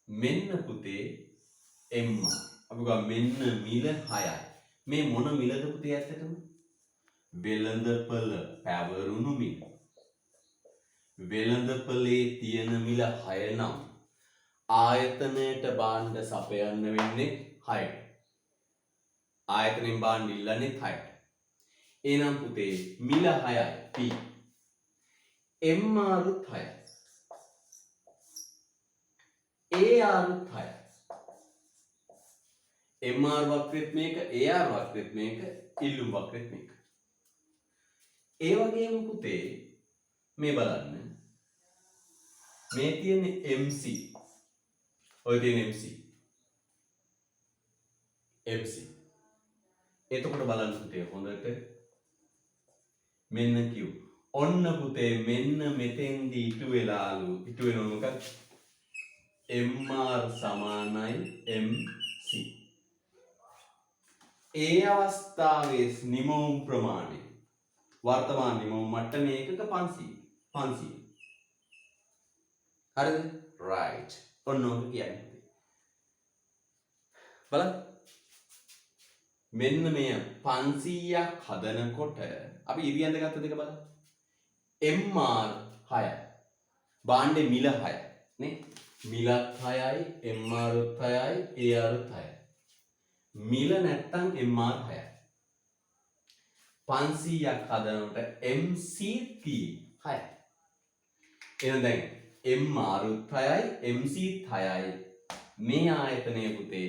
මෙන්න පුතේ MR. අපි ගා මෙන්න මිල 6යි. මේ මොන මිලද පුතේ ඇත්තටම? වෙළඳපළ පැවරුණු මිල. වෙළඳපළේ තියෙන මිල 6 නම් ආයතනයට භාණ්ඩ සපයන්න වෙන්නේ 6ට. ආයතනෙන් භාණ්ඩ ඉල්ලන්නේ 6ට. එහෙනම් පුතේ මිල 6යි P. MR උත් 6යි. AR උත් 6යි. MR වක්‍රෙත් මේක, AR වක්‍රෙත් මේක, ඉල්ලුම් වක්‍රෙත් මේක. ඒ වගේම පුතේ මේ බලන්න. මේ තියෙන්නේ MC. ඔය තියෙන MC. MC. එතකොට බලන්න පුතේ හොඳට මෙන්න Q. ඔන්න පුතේ මෙන්න මෙතෙන්දී ඉටු වෙලාලු. ඉටු වෙනව මොකක්ද? MR සමානයි MC. ඒ අවස්ථාවේ නිමවුම් ප්‍රමාණය වර්තමාන නිමවුම් මට්ටම ඒකක 500. 500. හරිද? right. ඔන්න ඔක කියන්නේ. බලන්න. මෙන්න මේ 500ක් හදනකොට අපි ඉරියන්ද ගත්ත දෙක බලන්න. MR 6යි. භාණ්ඩේ මිල 6යි. නේ? මිලත් 6යි, MR උත් 6යි, AR උත් 6යි. මිල නැත්තම් MR 6යි. 500ක් හදනකොට MC 6යි. එහෙනම් දැන් MR උත් 6යි, MC 6යි. මේ ආයතනය පුතේ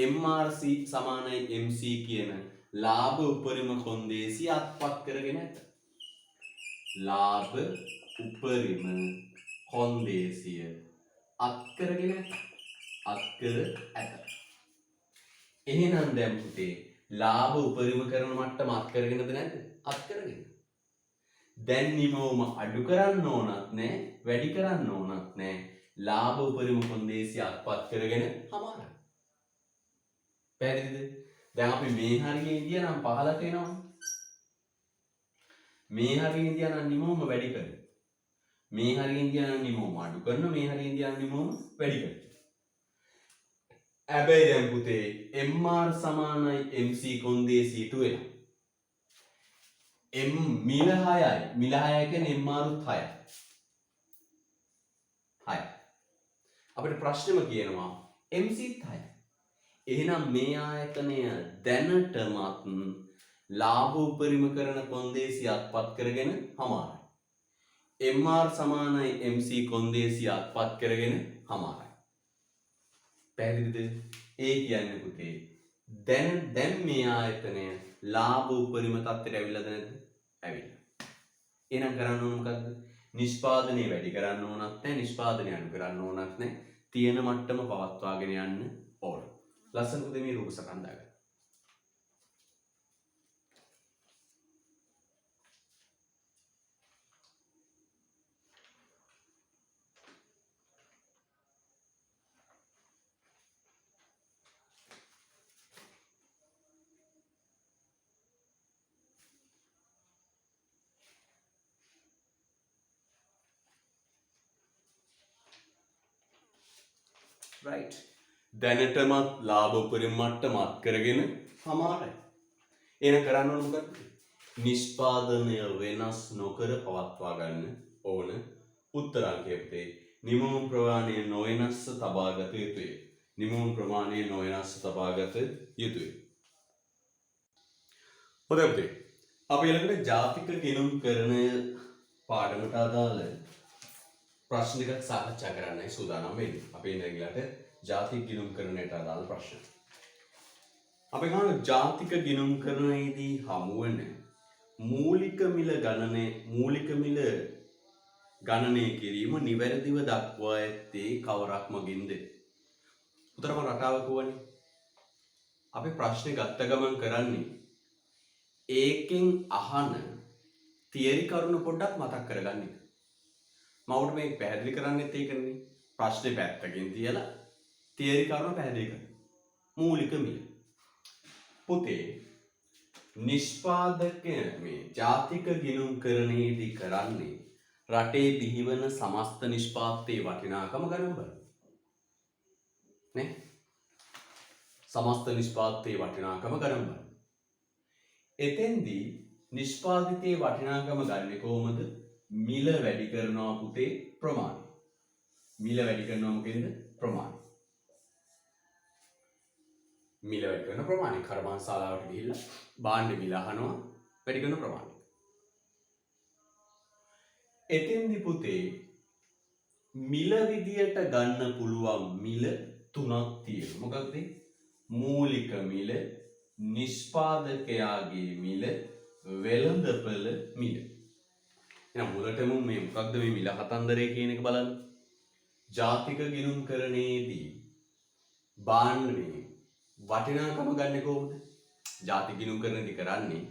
MRC සමානයි MC කියන ලාභ උපරිම කොන්දේසිය අත්පත් කරගෙන ඇත. ලාභ උපරිම කොන්දේසිය අත් කරගෙන ඇත. එහෙනම් දැන් පුතේ ලාභ උපරිම කරන මට්ටම අත් කරගෙනද නැද්ද? අත් කරගෙන. දැන් නිමවුම අඩු කරන්න ඕනත් නැහැ, වැඩි කරන්න ඕනත් නැහැ. ලාභ උපරිම කොන්දේසිය අත්පත් කරගෙන හමාරයි. පැහැදිලිද? දැන් අපි මේ හරියේ ඉඳියා නම් 15ට එනවා. මේ හරියේ ඉඳියා නම් නිමවුම වැඩි කරනවා. මේ හරියේ ඉඳියා නම් නිමවුම අඩු කරනවා. මේ හරියේ ඉඳියා නම් නිමවුම වැඩි කරනවා. හැබැයි දැන් පුතේ MR සමානයි MC කොන්දේසිය ඉටු වෙනවා. මිල 6යි. මිල 6 කියන්නේ MR උත් 6යි. 6යි. අපිට ප්‍රශ්නෙම කියනවා MC 6යි. එහෙනම් මේ ආයතනය දැනටමත් ලාභ උපරිම කරන කොන්දේසිය අත්පත් කරගෙන හමාරයි. MR සමානයි MC කොන්දේසිය අත්පත් කරගෙන හමාරයි. පැහැදිලිද? ඒ කියන්නේ පුතේ දැන් මේ ආයතනය ලාභ උපරිම තත්ත්වයට ඇවිල්ලාද නැද්ද? ඇවිල්ලා. එහෙනම් කරන්න ඕන මොකද්ද? නිෂ්පාදනය වැඩි කරන්න ඕනත් නැහැ, නිෂ්පාදනය අඩු කරන්න ඕනත් නැහැ. තියෙන මට්ටම පවත්වාගෙන යන්න ඕන. ලස්සන පුතේ මේ රූප සටහන් දාගන්න. right දැනටමත් ලාභ උපරිම මට්ටම අත් කරගෙන හමාරයි. එහෙනම් කරන්න ඕන මොකක්ද? නිෂ්පාදනය වෙනස් නොකර පවත්වා ගන්න ඕන. උත්තරාංකය පුතේ නිමවුම් ප්‍රමාණය නොවෙනස්ව තබා ගත යුතුය. නිමවුම් ප්‍රමාණය නොවෙනස්ව තබා ගත යුතුය. හොඳයි පුතේ. අපි ඊළඟට ජාතික ගිණුම්කරණය පාඩමට අදාළ ප්‍රශ්න ටිකක් සාකච්ඡා කරන්නයි සූදානම් වෙන්නේ. අපි ඉඳලාට ජාතික ගිණුම්කරණයට අදාළ ප්‍රශ්න. අපි ගන්න ජාතික ගිණුම්කරණයේදී හමු වෙන මූලික මිල ගණනය කිරීම නිවැරදිව දක්වා ඇත්තේ කවරක් මගින්ද? උත්තරම රටාව කියවනේ. අපි ප්‍රශ්නේ ගත්ත ගමන් කරන්නේ ඒකෙන් අහන තියරි කරුණු පොඩ්ඩක් මතක් කරගන්න එක. මම උඩ මේ පැහැදිලි කරන්නේත් ඒකනේ. ප්‍රශ්නේ පැත්තකින් තියලා තියරි කරුණු පැහැදිලි කරන්න. මූලික මිල. පුතේ නිෂ්පාදක මේ ජාතික ගිණුම්කරණයේදී කරන්නේ රටේ බිහිවන සමස්ත නිෂ්පාදයේ වටිනාකම ගණන් බලන. නේ? සමස්ත නිෂ්පාදයේ වටිනාකම ගණන් බලන. එතෙන්දී නිෂ්පාදිතයේ වටිනාකම ගන්නේ කොහොමද? මිල වැඩි කරනවා පුතේ ප්‍රමාණය. මිල වැඩි කරනවා මොකෙන්ද? ප්‍රමාණය. මිල වැඩි කරන ප්‍රමාණය. කර්මාන්තශාලාවට ගිහිල්ලා භාණ්ඩ මිල අහනවා වැඩි කරන ප්‍රමාණය. එතෙන්දි පුතේ මිල විදියට ගන්න පුළුවන් මිල තුනක් තියෙනවා. මොකක්ද? මූලික මිල, නිෂ්පාදකයාගේ මිල, වෙළඳපළ මිල. එහෙනම් මුලටම මේ මොකක්ද මේ මිල කතන්දරය කියන එක බලන්න. ජාතික ගිණුම්කරණයේදී භාණ්ඩේ වටිනාකම ගන්න කොහොමද? ජාතික ගිණුම්කරණයේදී කරන්නේ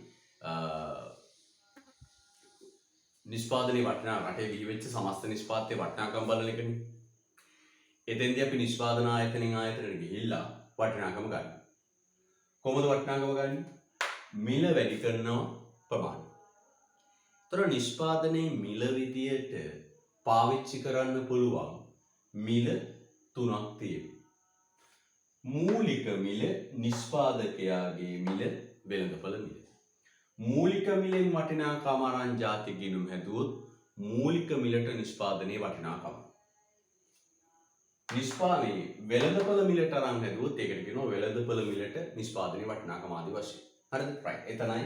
නිෂ්පාදනයේ වටිනා රටේ බිහි වෙච්ච සමස්ත නිෂ්පාදයේ වටිනාකම බලන එකනේ. එතෙන්දී අපි නිෂ්පාදන ආයතනෙන් ආයතනයට ගිහිල්ලා වටිනාකම ගන්න. කොහොමද වටිනාකම ගන්නේ? මිල වැඩි කරනවා ප්‍රමාණය. තොර නිෂ්පාදනයේ මිල විදියට පාවිච්චි කරන්න පුළුවන් මිල තුනක් තියෙනවා. මූලික මිල, නිෂ්පාදකයාගේ මිල, වෙළඳපළ මිල. මූලික මිලෙන් වටිනාකම අරන් ජාතික ගිණුම් හැදුවොත් මූලික මිලට නිෂ්පාදනයේ වටිනාකම. නිෂ්පාදනයේ වෙළඳපළ මිලට අරන් හැදුවොත් ඒකට කියනවා වෙළඳපළ මිලට නිෂ්පාදනයේ වටිනාකම ආදී වශයෙන්. හරිද? right. එතනයි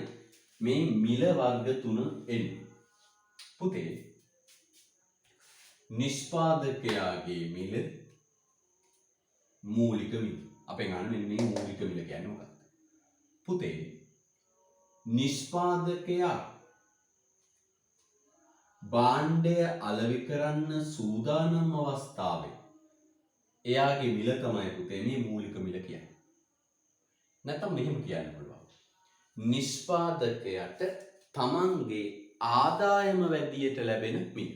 මේ මිල වර්ග තුන එන්නේ. පුතේ නිෂ්පාදකයාගේ මිල, මූලික මිල. අපෙන් අහන්නේ මේ මූලික මිල කියන්නේ මොකක්ද? පුතේ නිෂ්පාදකයා භාණ්ඩය අලෙවි කරන්න සූදානම් අවස්ථාවේ එයාගේ මිල තමයි පුතේ මේ මූලික මිල කියන්නේ. නැත්නම් මෙහෙම කියන්න පුළුවන්. නිෂ්පාදකයාට තමන්ගේ ආදායම වැඩියට ලැබෙන මිල.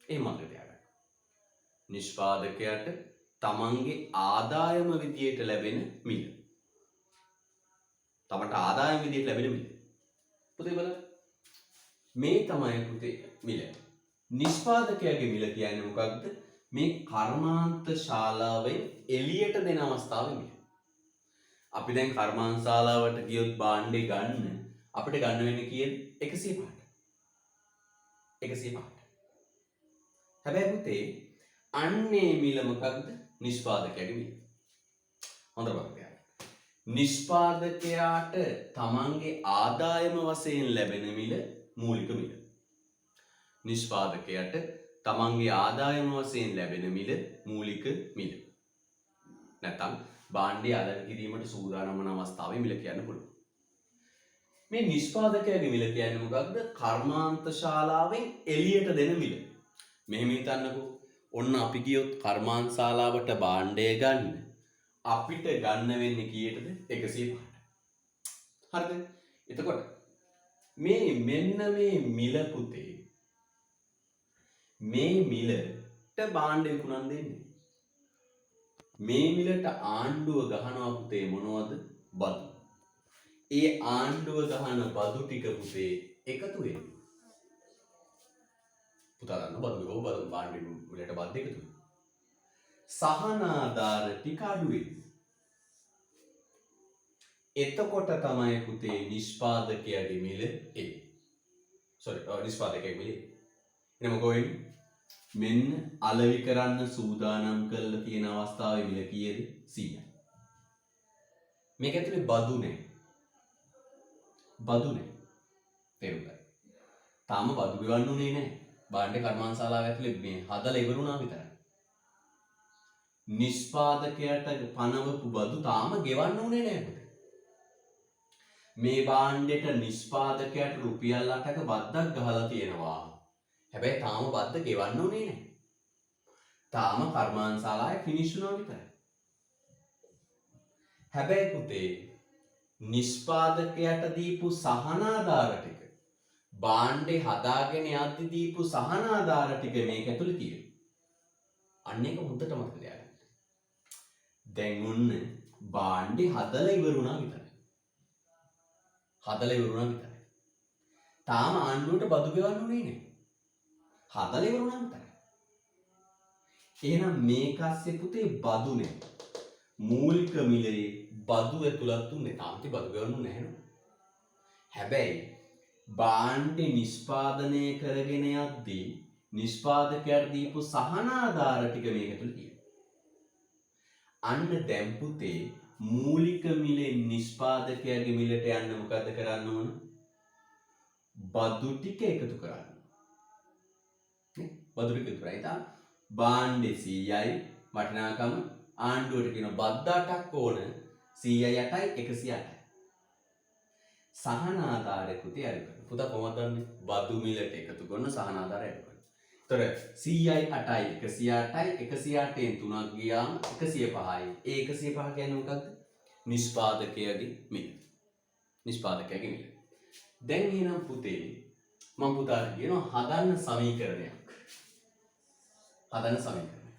ඒ මතක තියාගන්න. නිෂ්පාදකයාට තමන්ගේ ආදායම විදියට ලැබෙන මිල. තමන්ට ආදායම විදියට ලැබෙන මිල. පුතේ බලන්න. මේ තමයි පුතේ මිල. නිෂ්පාදකයාගේ මිල කියන්නේ මොකක්ද? මේ කර්මාන්ත ශාලාවෙන් එළියට දෙන අවස්ථාවේ මිල. අපි දැන් කර්මාන්ත ශාලාවට ගියොත් භාණ්ඩේ ගන්න අපිට ගන්න වෙන්නේ කීයද? 105ට. 105ට. හැබැයි පුතේ අන්නේ මිල මොකක්ද? නිෂ්පාදකයාගේ මිල. හොඳට බලන්න. නිෂ්පාදකයාට තමන්ගේ ආදායම වශයෙන් ලැබෙන මිල මූලික මිල. නිෂ්පාදකයට තමන්ගේ ආදායම වශයෙන් ලැබෙන මිල මූලික මිල. නැත්නම් භාණ්ඩය අලෙවි කිරීමට සූදානම් වන අවස්ථාවේ මිල කියන්න පුළුවන්. මේ නිෂ්පාදකයාගේ මිල කියන්නේ මොකක්ද? කර්මාන්ත ශාලාවෙන් එළියට දෙන මිල. මෙහෙම හිතන්නකෝ. ඔන්න අපි ගියොත් කර්මාන්ත ශාලාවට භාණ්ඩය ගන්න. අපිට ගන්න වෙන්නේ කීයටද? 105ට. හරිද? එතකොට මෙන්න මේ මිල පුතේ මේ මිලට භාණ්ඩ විකුණන් දෙන්නේ. මේ මිලට ආණ්ඩුව ගහනවා පුතේ මොනවද? බදු. ඒ ආණ්ඩුව ගහන බදු ටික පුතේ එකතු වෙනවා. පුතා ගන්න බදු ගහුව බදු භාණ්ඩ මිලට බදු එකතු වෙනවා. සහන ආධාර ටික අඩු වෙනවා. එතකොට තමයි පුතේ නිෂ්පාදකයාගේ මිල එන්නේ. නිෂ්පාදකයාගේ මිල. එනම කොහෙන්ද? මෙන්න අලෙවි කරන්න සූදානම් කරලා තියෙන අවස්ථාවේ මිල කීයද? 100යි. මේක ඇතුලේ බදු නැහැ. බදු නැහැ. තේරුණාද? තාම බදු ගෙවන්න උනේ නැහැ. භාණ්ඩ කර්මාන්තශාලාව ඇතුලේ මේ හදලා ඉවරුණා විතරයි. නිෂ්පාදකයාට පනවපු බදු තාම ගෙවන්න උනේ නැහැ පුතේ. මේ භාණ්ඩෙට නිෂ්පාදකයාට රුපියල් 8ක බද්දක් ගහලා තියෙනවා. හැබැයි තාම බද්ද ගෙවන්න උනේ නැහැ. තාම කර්මාන්තශාලාවේ ෆිනිෂ් වුණා විතරයි. හැබැයි පුතේ නිෂ්පාදකයාට දීපු සහනාධාර ටික භාණ්ඩේ හදාගෙන යද්දි දීපු සහනාධාර ටික මේක ඇතුලේ තියෙනවා. අන්න ඒක හොඳට මතක තියාගන්න. දැන් ඔන්න භාණ්ඩේ හදලා ඉවරුණා විතරයි. හදලා ඉවරුණා විතරයි. තාම ආණ්ඩුවට බදු ගෙවන්න උනේ නැහැ. හදලා ඉවරුණා විතරයි. එහෙනම් මේක ASCII පුතේ බදු නේ. මූලික මිලේ බදු ඇතුළත් උන්නේ. තාම බදු ගෙවන්න නැහැ නෝ. හැබැයි භාණ්ඩේ නිෂ්පාදනය කරගෙන යද්දී නිෂ්පාදකයාට දීපු සහනාධාර ටික මේක ඇතුළේ තියෙනවා. අන්න දැන් පුතේ මූලික මිලේ නිෂ්පාදකයාගේ මිලට යන්න මොකද කරන්න ඕන? බදු ටික එකතු කරන්න. නේ? බදු ටික එකතු කරලා ඉතින් භාණ්ඩේ 100යි වටිනාකම ආණ්ඩුවට කියන බද්ද 8ක් ඕන 100යි 8යි 108යි. සහනාධාරය පුතේ අඩු කරනවා. පුතා කොහොමද දන්නේ? බදු මිලට එකතු කරන සහනාධාරය අඩු කරනවා. ඒතර 100යි 8යි 108යි 108න් 3ක් ගියාම 105යි. ඒ 105 කියන්නේ මොකක්ද? නිෂ්පාදකයාගේ මිල. නිෂ්පාදකයාගේ මිල. දැන් එහෙනම් පුතේ මම පුතාට කියනවා හදන්න සමීකරණයක්. හදන්න සමීකරණය.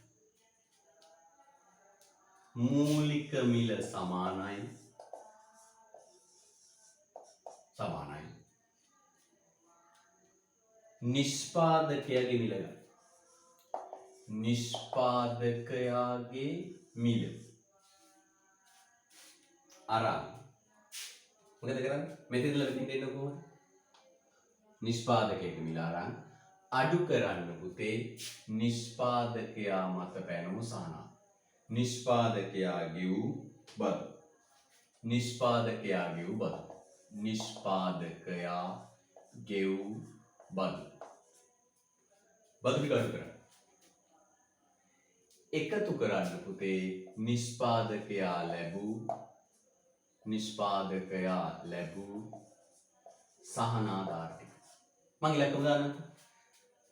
මූලික මිල සමානයි නිෂ්පාදකයාගේ මිල ගන්න. නිෂ්පාදකයාගේ මිල අරන් මොකද කරන්නේ? මෙතන ඉඳලා මෙතෙන්ට එන්න කොහොමද? නිෂ්පාදකයාගේ මිල අරන් අඩු කරන්න පුතේ නිෂ්පාදකයා මත පැනවු සහන. නිෂ්පාදකයා ගෙවූ බදු. නිෂ්පාදකයා ගෙවූ බදු. නිෂ්පාදකයා ගෙවූ බදු. බදු ටික අඩු කරන්න. එකතු කරන්න පුතේ නිෂ්පාදකයා ලැබූ සහනාධාර ටික. මම ඉලක්ක උදාහරණයක්.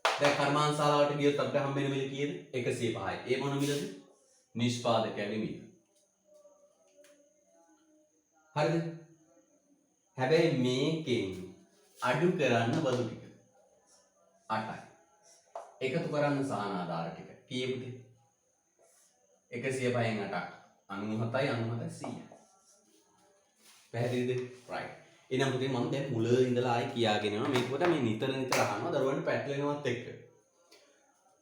දැන් කර්මාන්තශාලාවට ගියොත් අපිට හම්බෙන මිල කීයද? 105යි. ඒ මොන මිලද? නිෂ්පාදකයාගේ මිල. හරිද? හැබැයි මේකෙන් අඩු කරන්න බදු ටික 8යි. එකතු කරන්න සහනාධාර ටික කීයද? 105න් 8ක් 97යි 100යි. පැහැදිලිද? right. එහෙනම් පුතේ මම දැන් මුල ඉඳලා ආයි කියාගෙන යනවා. මේකට මේ නිතර අහනවා දරුවන්ට පැටලෙනවත් එක්ක.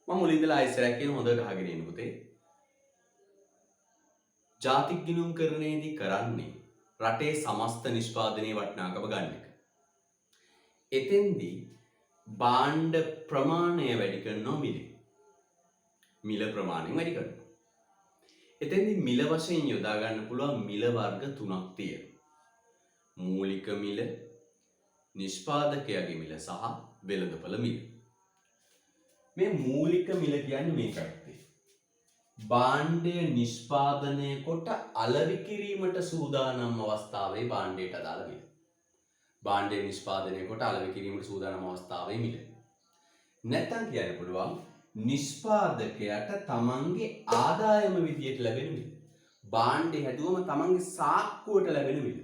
මම මුලින් ඉඳලා ආයි ඉස්සරහ කියන හොඳට අහගෙන ඉන්න පුතේ. ජාතික ගිණුම් කරණයේදී කරන්නේ රටේ සමස්ත නිෂ්පාදනයේ වටිනාකම ගන්න එක. එතෙන්දී භාණ්ඩ ප්‍රමාණය වැඩි කරනවා මිලේ. මිල ප්‍රමාණය වැඩි කරනවා. එතෙන්දී මිල වශයෙන් යොදා ගන්න පුළුවන් මිල වර්ග තුනක් තියෙනවා. මූලික මිල, නිෂ්පාදකයාගේ මිල සහ වෙළඳපොළ මිල. මේ මූලික මිල කියන්නේ මේකට. භාණ්ඩය නිෂ්පාදනය කොට අලෙවි කිරීමට සූදානම් අවස්ථාවේ භාණ්ඩයට අදාළ මිල. භාණ්ඩය නිෂ්පාදනය කොට අලෙවි කිරීමට සූදානම් අවස්ථාවේ මිල. නැත්නම් කියන්න පුළුවන් නිෂ්පාදකයාට තමන්ගේ ආදායම විදියට ලැබෙන මිල. භාණ්ඩය හැදුවම තමන්ගේ සාක්කුවට ලැබෙන මිල.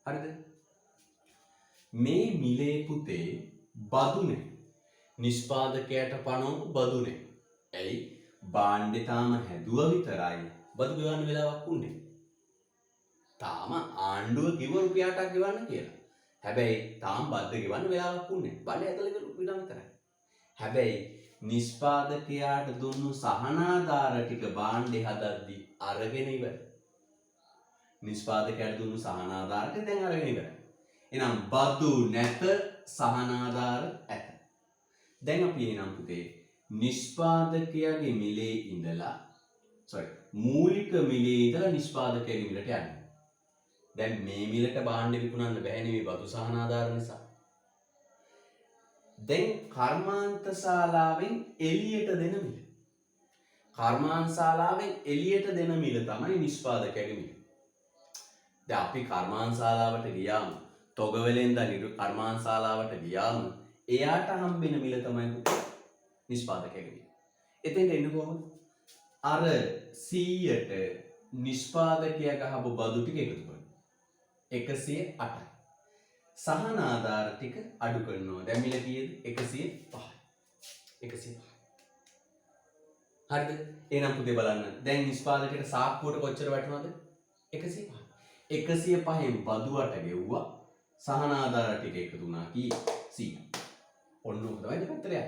හරිද? මේ මිලේ පුතේ බදු නැහැ. නිෂ්පාදකයාට පනවපු බදු නැහැ. ඇයි? භාණ්ඩේ තාම හැදුවා විතරයි. බදු ගෙවන්න වෙලාවක් උන්නේ. තාම ආණ්ඩුව කිව්ව රුපියල් 8ක් ගෙවන්න කියලා. හැබැයි තාම බද්ද ගෙවන්න වෙලාවක් උන්නේ. බඩේ ඇතුලේ රුපියල් විතරයි. හැබැයි නිෂ්පාදකයාට දුන්නු සහනාධාර ටික භාණ්ඩේ හදද්දි අරගෙන ඉවරයි. නිෂ්පාදකයාට දුන්නු සහනාධාර ටික දැන් අරගෙන ඉවරයි. එහෙනම් බදු නැත සහනාධාර ඇත. දැන් අපි එනම් පුතේ නිෂ්පාදකයාගේ මිලේ ඉඳලා මූලික මිලේ ඉඳලා නිෂ්පාදකයාගේ මිලට යන්නේ. දැන් මේ මිලට භාණ්ඩ විකුණන්න බැහැ මේ බදු සහනාධාර නිසා. දැන් කර්මාන්ත ශාලාවෙන් එළියට දෙන මිල. කර්මාන්ත ශාලාවෙන් එළියට දෙන මිල තමයි නිෂ්පාදකයාගේ මිල. දැන් අපි කර්මාන්ත ශාලාවට ගියාම තොගවලෙන් දනිරු කර්මාන්ත ශාලාවට ගියාම එයාට හම්බෙන මිල තමයි නිෂ්පාදකයාගේ මිල. එතෙන්ට එන්නේ කොහොමද? අර 100ට නිෂ්පාදකයා ගහපු බදු ටික එකතු කරනවා. 108යි. සහනාධාර ටික අඩු කරනවා. දැන් මිල කීයද? 105යි. 105යි. හරිද? එහෙනම් පුතේ බලන්න. දැන් නිෂ්පාදකයට සාක්කුවට කොච්චර වැටුණාද? 105යි. 105න් බදුවට ගෙව්වා. සහනාධාර ටික එකතු වුණා කී 100යි. ඔන්න ඔක තමයි දෙපැත්තට යන්නේ.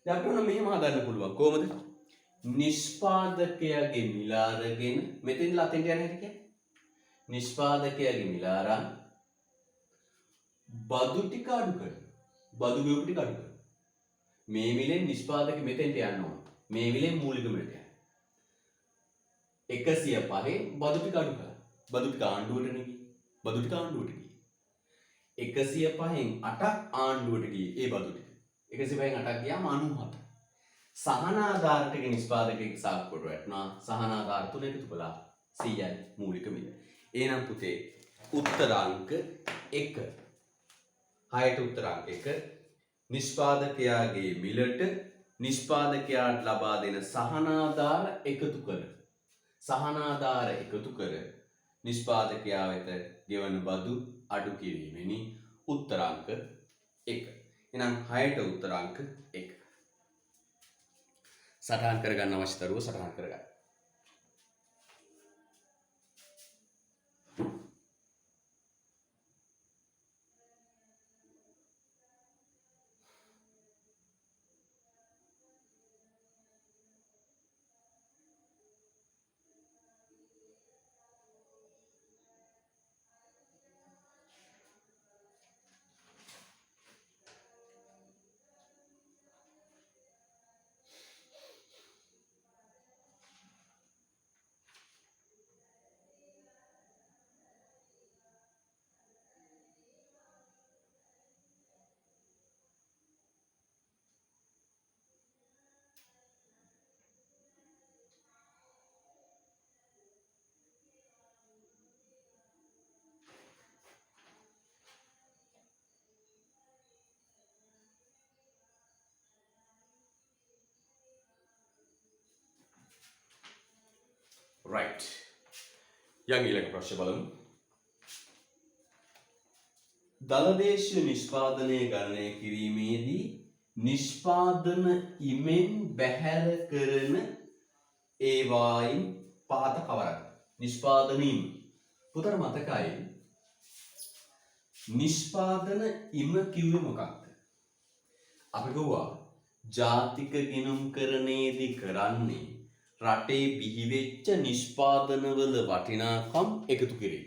දැන් අපිට උන මෙහෙම හදන්න පුළුවන්. කොහොමද? නිෂ්පාදකයාගේ මිල අරගෙන මෙතෙන්ලා අතෙන්ට යන හැටි කියන්නේ. නිෂ්පාදකයාගේ මිල අරන් බදු ටික අඩු කරනවා. බදු ගෙවපු ටික අඩු කරනවා. මේ මිලෙන් නිෂ්පාදක මෙතෙන්ට යන්න ඕන. මේ මිලෙන් මූලික මිලට යන්න. 105න් බදු ටික අඩු කළා. බදු ටික ආණ්ඩුවට නෙගී. බදු ටික ආණ්ඩුවට ගියේ. 105න් 8ක් ආණ්ඩුවට ගියේ. ඒ බදු ටික. 105න් 8ක් ගියාම 97. සහනාධාර ටික නිෂ්පාදකයෙක් සාක්කුවට වැටුණා. සහනාධාර තුන එකතු කළා 100යි මූලික මිල. එහෙනම් පුතේ උත්තරාංක 1. 6ට උත්තරාංක 1 නිෂ්පාදකයාගේ මිලට නිෂ්පාදකයාට ලබා දෙන සහනාධාර එකතු කර නිෂ්පාදකයා වෙත ගෙවන බදු අඩු කිරීමෙනි උත්තරාංක 1. එහෙනම් 6ට උත්තරාංක 1. සටහන් කරගන්න අවශ්‍ය දරුවෝ සටහන් කරගන්න. right. යන් ඊළඟ ප්‍රශ්න බලමු. දලදේශීය නිෂ්පාදනය ගණනය කිරීමේදී නිෂ්පාදන ඉමෙන් බැහැර කරන ඒවායින් පහත කවරද? නිෂ්පාදනීම්. පුතට මතකයි නිෂ්පාදන ඉම කිව්වේ මොකක්ද? අපි ගුවා ජාතික ගිණුම්කරණයේදී කරන්නේ රටේ බිහිවෙච්ච නිෂ්පාදනවල වටිනාකම් එකතු කිරීම.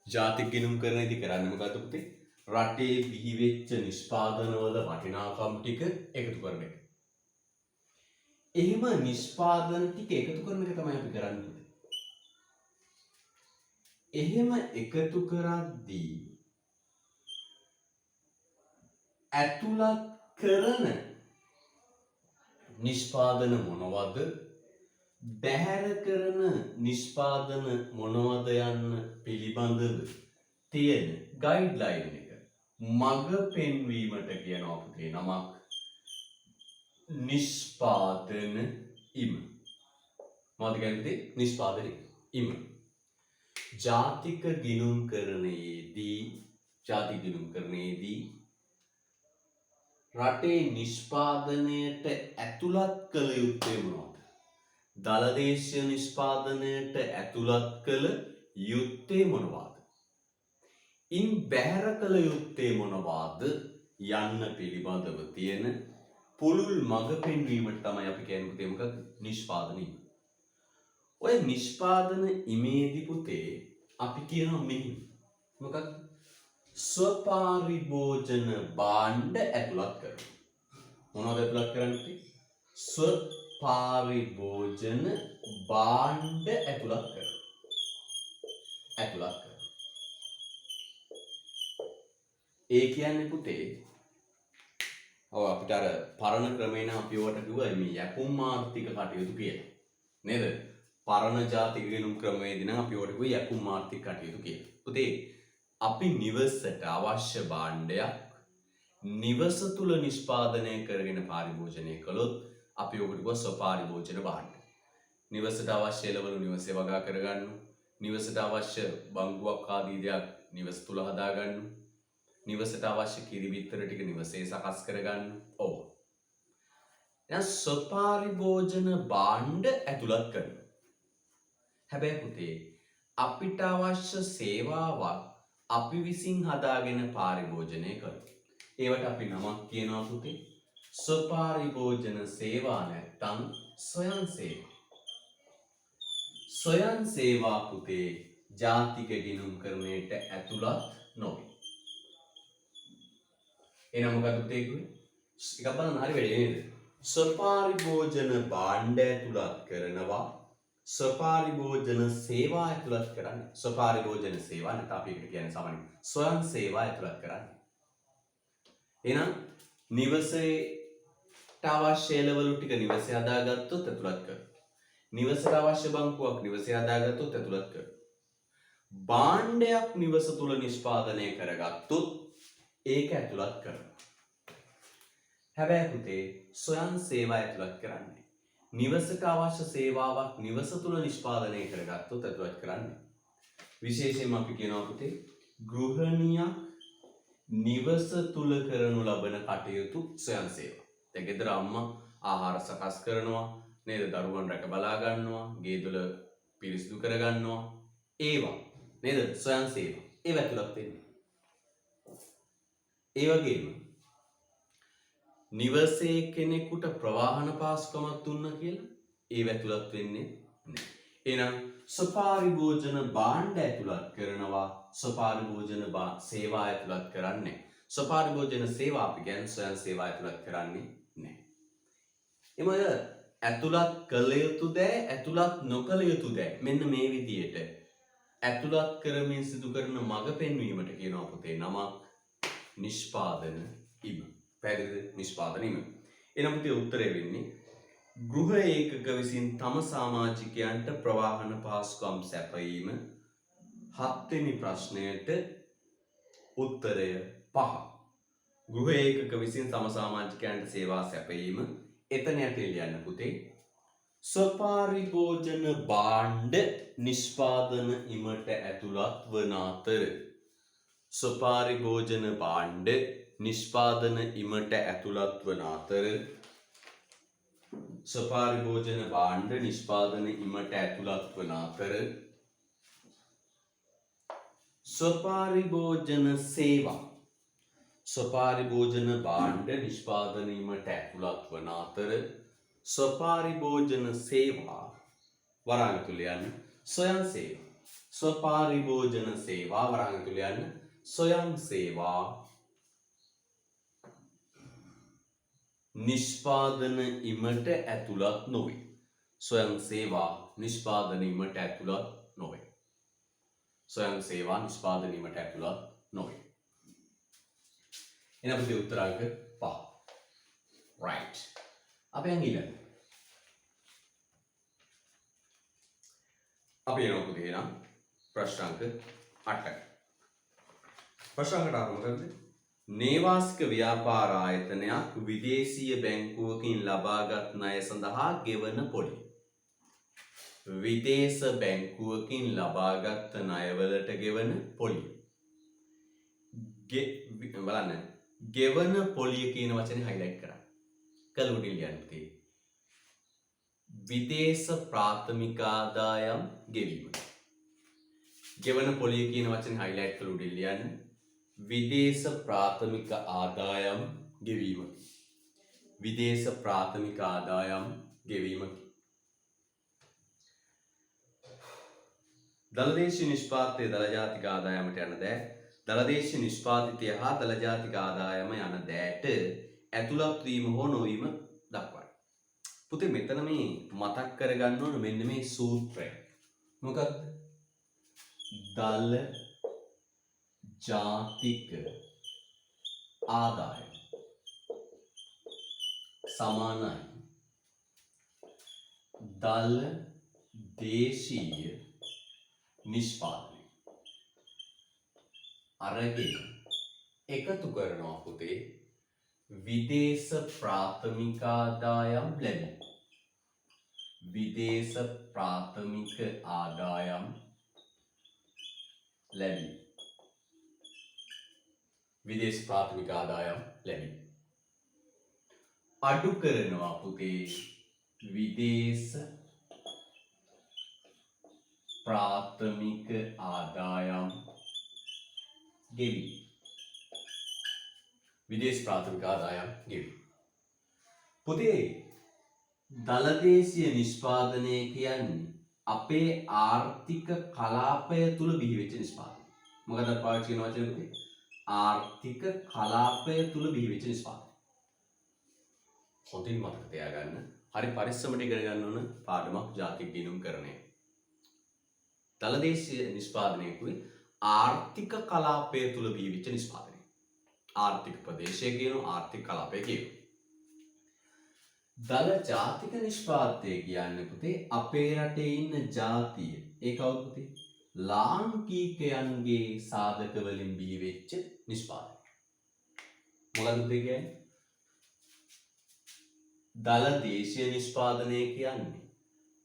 ජාතික ගිණුම්කරණයේදී කරන්නේ මොකද්ද පුතේ? රටේ බිහිවෙච්ච නිෂ්පාදනවල වටිනාකම් ටික එකතු කරන එක. එහෙම නිෂ්පාදන ටික එකතු කරන එක තමයි අපි කරන්නේ පුතේ. එහෙම එකතු කරද්දී ඇතුළත් කරන නිෂ්පාදන මොනවද? බැහැර කරන නිෂ්පාදන මොනවද යන්න පිළිබඳව තියෙන ගයිඩ්ලයින් එක මඟ පෙන්වීමට කියනවා පුතේ නමක් නිෂ්පාදන ඉම. මොකද කියන්නේ නිෂ්පාදන ඉම. ජාතික ගිණුම්කරණයේදී රටේ නිෂ්පාදනයට ඇතුළත් කළ යුත්තේ මොනවද? දලදේශීය නිෂ්පාදනයට ඇතුළත් කළ යුත්තේ මොනවාද? ඉන් බැහැර කළ යුත්තේ මොනවාද යන්න පිළිබඳව තියෙන පුළුල් මඟ පෙන්වීමට තමයි අපි කියන්නේ මොකක්ද? නිෂ්පාදන ඉම. ඔය නිෂ්පාදන ඉමේදී පුතේ අපි කියනවා මෙහි මොකක්ද? ස්වපාරිභෝජන භාණ්ඩ ඇතුළත් කරනවා. මොනවද ඇතුළත් කරන්නේ? ස්වපාරිභෝජන භාණ්ඩ ඇතුළත් කරනවා. ඒ කියන්නේ පුතේ ඔව් අපිට අර පරණ ක්‍රමේන අපි ඔකට කිව්වා මේ යැපුම් ආර්ථික කටයුතු කියලා. නේද? පරණ ජාතික ගිණුම් ක්‍රමයේදී නම් අපි ඔකට කිව්වා යැපුම් ආර්ථික කටයුතු කියලා. පුතේ අපි නිවසට අවශ්‍ය භාණ්ඩයක් නිවස තුල නිෂ්පාදනය කරගෙන පරිභෝජනය කළොත් අපි ඔකට කිව්වා ස්වපාරිභෝජන භාණ්ඩ. නිවසට අවශ්‍ය එළවලු නිවසේ වගා කරගන්න, නිවසට අවශ්‍ය බංගුවක් ආදී දේක් නිවස තුල හදාගන්න, නිවසට අවශ්‍ය කිරි බිත්තර ටික නිවසේ සකස් කරගන්න. ඔව්. දැන් ස්වපාරිභෝජන භාණ්ඩ ඇතුළත් කරනවා. හැබැයි පුතේ අපිට අවශ්‍ය සේවාවක් අපි විසින් හදාගෙන පරිභෝජනය කරනවා. ඒවට අපි නමක් කියනවා පුතේ ස්වපාරිභෝජන සේවා නැත්නම් ස්වයං සේවා. ස්වයං සේවා පුතේ ජාතික ගිණුම්කරණයට ඇතුළත් නොවේ. එහෙනම් මොකද පුතේ කිව්වේ? එකක් බලන්න හරි වැඩේ නේද? ස්වපාරිභෝජන භාණ්ඩ ඇතුළත් කරනවා. ස්වපාරිභෝජන සේවා ඇතුළත් කරන්නේ. ස්වපාරිභෝජන සේවා නැත්නම් අපි ඒකට කියන්නේ සාමාන්‍යයෙන් ස්වයං සේවා ඇතුළත් කරන්නේ. එහෙනම් නිවසේට අවශ්‍ය එළවලු ටික නිවසේ හදාගත්තොත් ඇතුළත් කරනවා. නිවසට අවශ්‍ය බංකුවක් නිවසේ හදාගත්තොත් ඇතුළත් කරනවා. භාණ්ඩයක් නිවස තුල නිෂ්පාදනය කරගත්තොත් ඒක ඇතුළත් කරනවා. හැබැයි පුතේ ස්වයං සේවා ඇතුළත් කරන්නේ. නිවසට අවශ්‍ය සේවාවක් නිවස තුල නිෂ්පාදනය කරගත්තොත් ඇතුළත් කරන්නේ. විශේෂයෙන්ම අපි කියනවා පුතේ ගෘහණියක් නිවස තුල කරනු ලබන කටයුතු ස්වයං සේවා. දැන් ගෙදර අම්මා ආහාර සකස් කරනවා නේද? දරුවන් රැක බලා ගන්නවා, ගේ දොර පිරිසිදු කර ගන්නවා. ඒවා නේද? ස්වයං සේවා. ඒව ඇතුළත් වෙන්නේ. ඒ වගේම නිවසේ කෙනෙකුට ප්‍රවාහන පාසුකමක් දුන්නා කියලා ඒව ඇතුළත් වෙන්නේ නැහැ. එහෙනම් ස්වපාරිභෝජන භාණ්ඩ ඇතුළත් කරනවා, ස්වපාරිභෝජන සේවා ඇතුළත් කරන්නේ. ස්වපාරිභෝජන සේවා අපි කියන්නේ ස්වයං සේවා ඇතුළත් කරන්නේ නැහැ. එම ඇතුළත් කළ යුතු දෑ, ඇතුළත් නොකළ යුතු දෑ මෙන්න මේ විදියට ඇතුළත් කරමින් සිදු කරන මඟ පෙන්වීමට කියනවා පුතේ නමක් නිෂ්පාදන ඉම. පැහැදිලිද? නිෂ්පාදන ඉම. එනම් පුතේ උත්තරය වෙන්නේ ගෘහ ඒකක විසින් තම සමාජිකයන්ට ප්‍රවාහන පාසුකම් සැපයීම. 7 වෙනි ප්‍රශ්නයට උත්තරය 5. ගෘහ ඒකක විසින් තම සමාජිකයන්ට සේවා සැපයීම. එතන යටින් ලියන්න පුතේ ස්වපාරිභෝජන භාණ්ඩ නිෂ්පාදන ඉමට ඇතුළත් වන අතර. ස්වපාරිභෝජන භාණ්ඩ නිෂ්පාදන ඉමට ඇතුළත් වන අතර. ස්වපාරිභෝජන භාණ්ඩ නිෂ්පාදන ඉමට ඇතුළත් වන අතර. ස්වපාරිභෝජන සේවා. ස්වපාරිභෝජන භාණ්ඩ නිෂ්පාදනීමට ඇතුළත් වන අතර. ස්වපාරිභෝජන සේවා වරාංග තුල යන ස්වයං සේවා. ස්වපාරිභෝජන සේවා වරාංග තුල යන ස්වයං සේවා නිෂ්පාදන ඉමට ඇතුළත් නොවේ. ස්වයං සේවා නිෂ්පාදන ඉමට ඇතුළත් නොවේ. ස්වයං සේවා නිෂ්පාදන ඉමට ඇතුළත් නොවේ. එන අපේ උත්තරාංක 5. right. අපි යන් ඊළඟ. අපි යනවා පුතේ එහෙනම් ප්‍රශ්න අංක 8. ප්‍රශ්න අංක 8 මොකද? නේවාසික ව්‍යාපාර ආයතනයක් විදේශීය බැංකුවකින් ලබාගත් ණය සඳහා ගෙවන පොලිය. විදේශ බැංකුවකින් ලබාගත් ණයවලට ගෙවන පොලිය. බලන්න. ගෙවන පොලිය කියන වචනේ highlight කරන්න. කලුඩින් ලියන්න. විදේශ ප්‍රාථමික ආදායම් ගෙවීම. ගෙවන පොලිය කියන වචනේ highlight කරලා උඩින් ලියන්න. විදේශ ප්‍රාථමික ආදායම් ගෙවීම. විදේශ ප්‍රාථමික ආදායම් ගෙවීම. දලදේශීය නිෂ්පාදිතය දල ජාතික ආදායමට යන දෑ දලදේශීය නිෂ්පාදිතය හා දල ජාතික ආදායම යන දෑට ඇතුළත් වීම හෝ නොවීම දක්වන්න. පුතේ මෙතන මේ මතක් කරගන්න ඕන මෙන්න මේ සූත්‍රය. මොකක්ද? දල ජාතික ආදායම සමානයි දල දේශීය නිෂ්පාදනය. අරගෙන එකතු කරනවා පුතේ විදේශ ප්‍රාථමික ආදායම් ලැබෙන. විදේශ ප්‍රාථමික ආදායම් ලැබෙන. විදේශ ප්‍රාථමික ආදායම් ලැබෙන. අඩු කරනවා පුතේ විදේශ ප්‍රාථමික ආදායම් ගෙවි. විදේශ ප්‍රාථමික ආදායම් ගෙවි. පුතේ දලදේශීය නිෂ්පාදනය කියන්නේ අපේ ආර්ථික කලාපය තුල බිහිවෙච්ච නිෂ්පාදනය. මොකද පාවිච්චි කරන වචනේ පුතේ ආර්ථික කලාපය තුල බිහිවෙච්ච නිෂ්පාදනය. හොඳින් මතක තියාගන්න. හරි පරිස්සමට ඉගෙන ගන්න ඕන පාඩමක් ජාතික ගිණුම් කරණය. දලදේශීය නිෂ්පාදනය කුයි ආර්ථික කලාපය තුල බිහිවෙච්ච නිෂ්පාදනය. ආර්ථික ප්‍රදේශය කියන ආර්ථික කලාපය කියන. දල ජාතික නිෂ්පාදනය කියන්නේ පුතේ අපේ රටේ ඉන්න ජාතිය. ඒ කවුද පුතේ? ලාංකිකයන්ගේ සාධක වලින් බිහිවෙච්ච නිෂ්පාදනය. මොකද පුතේ කියන්නේ? දල දේශීය නිෂ්පාදනය කියන්නේ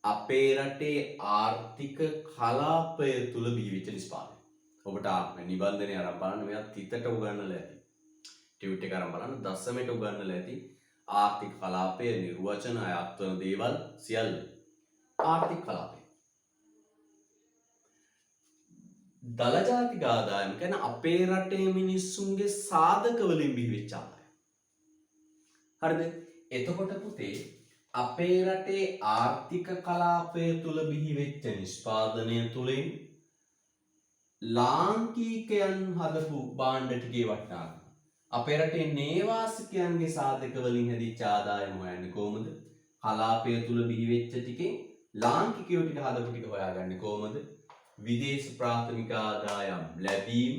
අපේ රටේ ආර්ථික කලාපය තුල බිහිවෙච්ච නිෂ්පාදනය. ඔබට නිබන්ධනය අරන් බලන්න මෙයා තිතට උගන්වලා ඇති. ටියුට් එක අරන් බලන්න දශමයට උගන්වලා ඇති. ආර්ථික කලාපය නිර්වචන අයත් වන දේවල් සියල්ල ආර්ථික කලාපය. දල ජාතික ආදායම කියන්නේ අපේ රටේ මිනිස්සුන්ගේ සාධක වලින් බිහිවෙච්ච ආදායම. හරිද? එතකොට පුතේ අපේ රටේ ආර්ථික කලාපය තුල බිහිවෙච්ච නිෂ්පාදනය තුලින් ලාංකිකයන් හදපු භාණ්ඩ ටිකේ වටිනාකම අපේ රටේ නේවාසිකයන්ගේ සාධක වලින් හැදිච්ච ආදායම හොයන්නේ කොහොමද? කලාපය තුල බිහිවෙච්ච ටිකෙන් ලාංකිකයෝ ටික හදපු ටික හොයාගන්නේ කොහොමද? විදේශ ප්‍රාථමික ආදායම් ලැබීම්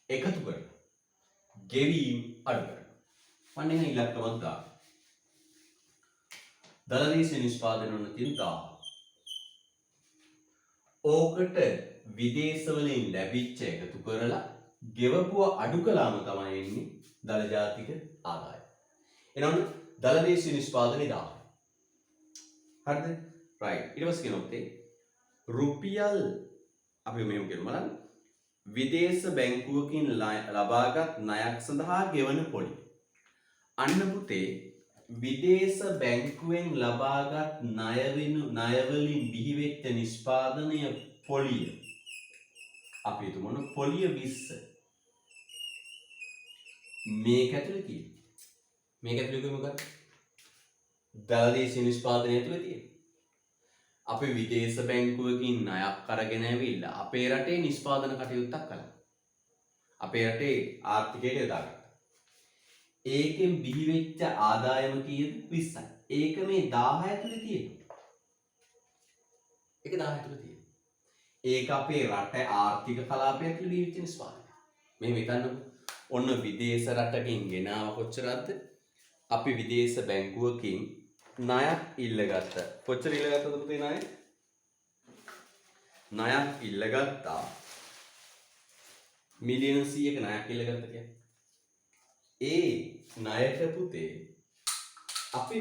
එකතු කරලා ගෙවීම් අඩු කරනවා. මන්නේ ඉලක්කමක් දාන්න. දලදේශීය නිෂ්පාදන වල තියෙන 1000. ඕකට විදේශ වලින් ලැබිච්ච එකතු කරලා ගෙවපුව අඩු කළාම තමයි එන්නේ දල ජාතික ආදායම. එනවනේ දලදේශීය නිෂ්පාදනය 1000. හරිද? right. ඊට පස්සේ කියනොත් රුපියල් අපි මෙහෙම කියමු බලන්න. විදේශ බැංකුවකින් ලබාගත් ණයක් සඳහා ගෙවන පොලිය. අන්න පුතේ විදේශ බැංකුවෙන් ලබාගත් ණය වලින් බිහිවෙච්ච නිෂ්පාදනය පොලිය. අපි හිතමු පොලිය 20. මේක ඇතුලේ තියෙන. මේක ඇතුලේ මොකක්ද? දලදේශීය නිෂ්පාදනය ඇතුලේ තියෙන. අපි විදේශ බැංකුවකින් ණයක් අරගෙන ඇවිල්ලා අපේ රටේ නිෂ්පාදන කටයුත්තක් කළා. අපේ රටේ ආර්ථිකයට යොදාගත්තා. ඒකෙන් බිහිවෙච්ච ආදායම කීයද? 20යි. ඒක මේ 1000 ඇතුලේ තියෙනවා. ඒක 1000 ඇතුලේ තියෙනවා. ඒක අපේ රට ආර්ථික කලාපය ඇතුලේ බිහිවෙච්ච නිෂ්පාදනය. මේ හිතන්නකො. ඔන්න විදේශ රටකින් ගෙනාව කොච්චරද? අපි විදේශ බැංකුවකින් ණයක් ඉල්ලගත්ත. කොච්චර ඉල්ලගත්තද පුතේ ණය? ණයක් ඉල්ලගත්තා. මිලියන 100ක ණයක් ඉල්ලගත්ත කියන්නේ. ඒ ණයට පුතේ අපි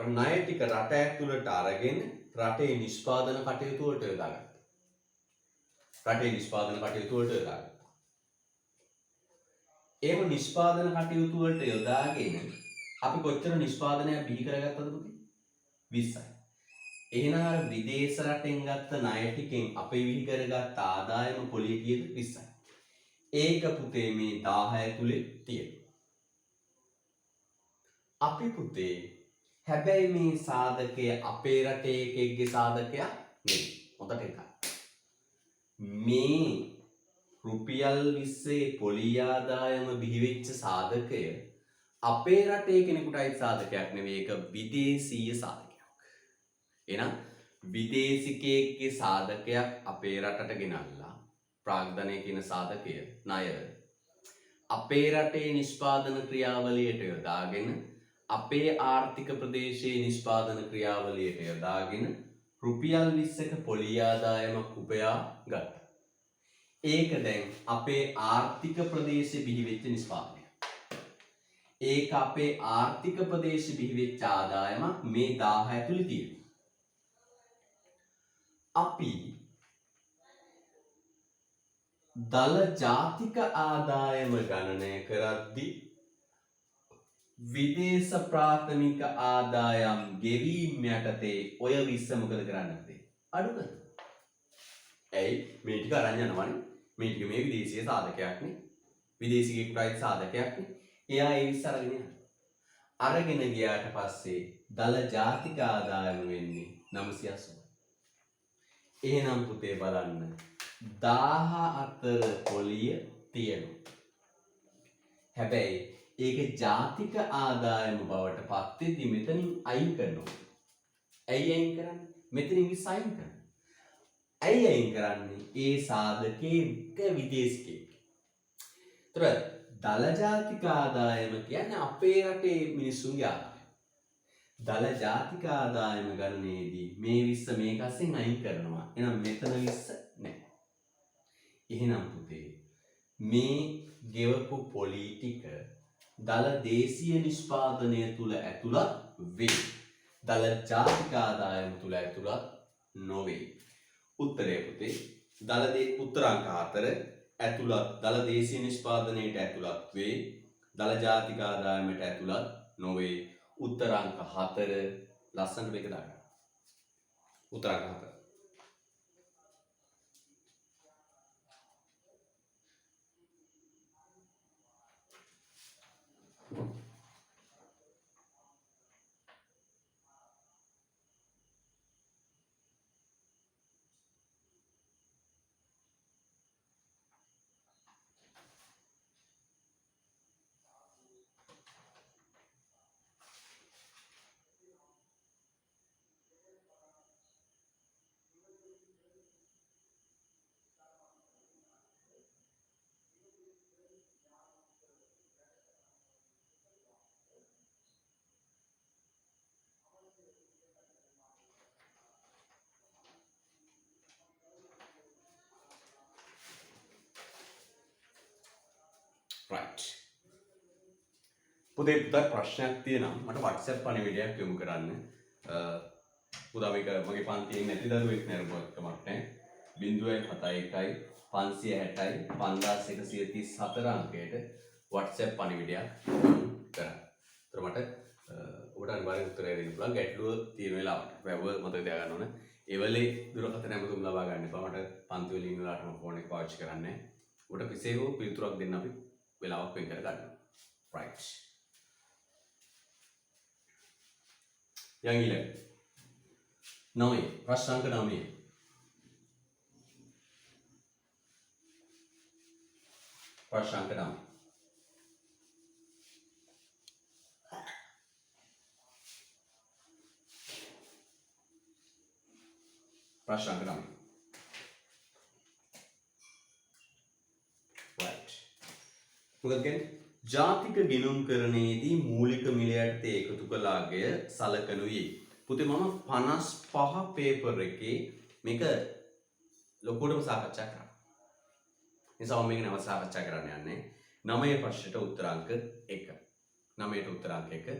ණය ටික රට ඇතුළට අරගෙන රටේ නිෂ්පාදන කටයුතු වලට යොදාගත්තා. රටේ නිෂ්පාදන කටයුතු වලට යොදාගත්තා. එහෙම නිෂ්පාදන කටයුතු වලට යොදාගෙන අපි කොච්චර නිෂ්පාදනයක් බිහි කරගත්තද පුතේ? 20යි. එහෙනම් අර විදේශ රටෙන් ගත්ත ණය ටිකෙන් අපේ බිහි කරගත්ත ආදායම පොලිය කීයද? 20යි. ඒක පුතේ මේ 10 ඇතුලේ තියෙනවා. අපි පුතේ හැබැයි මේ සාධකය අපේ රටේ එකෙක්ගේ සාධකයක් නෙවෙයි. හොඳට එකයි. මේ රුපියල් 20 පොලි ආදායම බිහි වෙච්ච සාධකය අපේ රටේ කෙනෙකුටයි සාධකයක් නෙවෙයි. ඒක විදේශීය සාධකයක්. එහෙනම් විදේශිකයෙක්ගේ සාධකයක් අපේ රටට ගෙනල්ලා ප්‍රාග්ධනය කියන සාධකය ණය අපේ රටේ නිෂ්පාදන ක්‍රියාවලියට යොදාගෙන අපේ ආර්ථික ප්‍රදේශයේ නිෂ්පාදන ක්‍රියාවලියට යොදාගෙන රුපියල් 20ක පොලි ආදායමක් උපයා ගත්තා. ඒක දැන් අපේ ආර්ථික ප්‍රදේශයේ බිහි වෙච්ච නිෂ්පාදනය. ඒක අපේ ආර්ථික ප්‍රදේශයේ බිහි වෙච්ච ආදායමක් මේ 1000 ඇතුළේ තියෙනවා. අපි දල ජාතික ආදායම ගණනය කරද්දී විදේශ ප්‍රාථමික ආදායම් ගෙවීම යටතේ ඔය 20 මොකද කරන්නේ? අඩු කරනවා. ඇයි මේ ටික අරන් යනවනේ. මේ ටික මේ විදේශීය සාධකයක් නේ. විදේශිකයෙකුට සාධකයක් නේ. එයා ඒ 20 අරගෙන යනවා. අරගෙන ගියාට පස්සේ දල ජාතික ආදායම වෙන්නේ 980. එහෙනම් පුතේ බලන්න 14 පොලිය තියෙනවා. හැබැයි ඒක ජාතික ආදායම බවට පත් වෙද්දි මෙතනින් අයින් කරනවා. ඇයි අයින් කරන්නේ? මෙතනින් 20 අයින් කරනවා. ඇයි අයින් කරන්නේ? ඒ සාධකයක විදේශිකයෙක්. ඒතර දල ජාතික ආදායම කියන්නේ අපේ රටේ මිනිස්සුන්ගේ ආදායම. දල ජාතික ආදායම ගණනේදී මේ 20 මේක අස්සෙන් අයින් කරනවා. එහෙනම් මෙතන 20 නැහැ. එහෙනම් පුතේ මේ ගෙවපු පොලි ටික දල දේශීය නිෂ්පාදනය තුල ඇතුළත් වේ. දල ජාතික ආදායම තුල ඇතුළත් නොවේ. උත්තරය පුතේ උත්තරාංක 4 ඇතුළත් දල දේශීය නිෂ්පාදනයට ඇතුළත් වේ. දල ජාතික ආදායමට ඇතුළත් නොවේ. උත්තරාංක 4 ලස්සනට මේක දාගන්න. උත්තරාංක 4. right. පුතේ පුතාට ප්‍රශ්නයක් තියෙනවා මට WhatsApp පණිවිඩයක් යොමු කරන්න. පුතා මේක මගේ පන්තියෙන් නැති දරුවෙක් නේරුවක් කමක් නැහැ. 071 560 5134 අංකයට WhatsApp පණිවිඩයක් කරන්න. ඒතර මට ඔබට අනිවාර්යෙන් උත්තරය දෙන්න පුළුවන්. ගැටලුව තියෙන වෙලාවට. වැව මතක තියාගන්න ඕන. ඒ වෙලේ දුරකථන ඇමතුම් ලබා ගන්න එපා. මට පන්ති වල ඉන්න වෙලාවට මම ෆෝන් එක පාවිච්චි කරන්නේ නැහැ. ඔබට කෙසේ හෝ පිළිතුරක් දෙන්න අපි වෙලාවක් වෙන් කර ගන්නවා. right. යංගිල 9 ප්‍රශ්න අංක 9 ප්‍රශ්න අංක 9 ප්‍රශ්න අංක 9 right. මොකද කියන්නේ ජාතික ගිණුම්කරණයේදී මූලික මිලයටතේ එකතු කළ අගය සලකනුයේ. පුතේ මම 55 පේපර් එකේ මේක ලොකුටම සාකච්ඡා කරා. නිසා මම මේක නැවත සාකච්ඡා කරන්න යන්නේ. 9 ප්‍රශ්නෙට උත්තරාංක 1. 9ට උත්තරාංක 1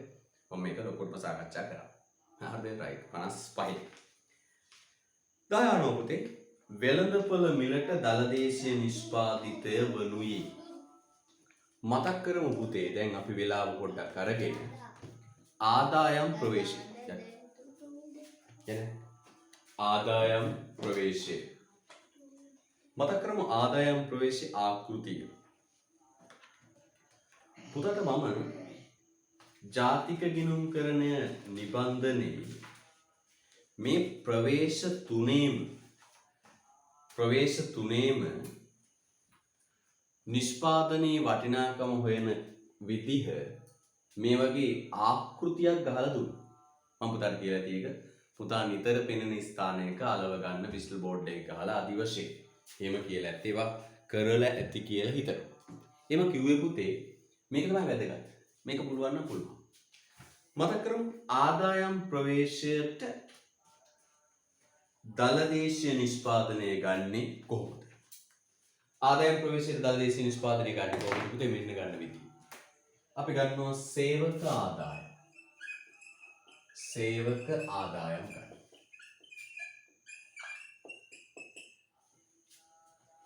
මම මේක ලොකුටම සාකච්ඡා කරා. හරිද? රයිට් 55. 10 පුතේ වෙළඳපොළ මිලට දලදේශීය නිෂ්පාදිතය වනුයේ. මතක් කරමු පුතේ දැන් අපි වෙලාව පොඩ්ඩක් අරගෙන ආදායම් ප්‍රවේශය ආදායම් ප්‍රවේශය මතක් කරමු ආදායම් ප්‍රවේශ ආකෘතිය. පුතට මම ජාතික ගිණුම්කරණය නිබන්ධනයේ මේ ප්‍රවේශ තුනේම නිෂ්පාදනයේ වටිනාකම හොයන විදිහ මේ වගේ ආකෘතියක් ගහලා දුන්නා. මම පුතාට කියලා තියෙක පුතා නිතර පෙනෙන ස්ථානයක අලව ගන්න පිස්ටල් බෝඩ් එක ගහලා আদি වශයෙන් එහෙම කියලා ඇත්ත ඒවා කරලා ඇති කියලා හිතනවා. එහෙම කිව්වේ පුතේ මේක තමයි වැදගත්. මේක පුළුවන් නම් පුළුවන්. මතක කරමු ආදායම් ප්‍රවේශයට දලදේශීය නිෂ්පාදනය ගන්නේ කොහොමද? ආදායම් ප්‍රවේශයට දලදේශීය නිෂ්පාදනය ගන්නේ කොහොමද? පුතේ මෙන්න ගන්න විදිය. අපි ගන්නවා සේවක ආදායම්. සේවක ආදායම් ගන්න.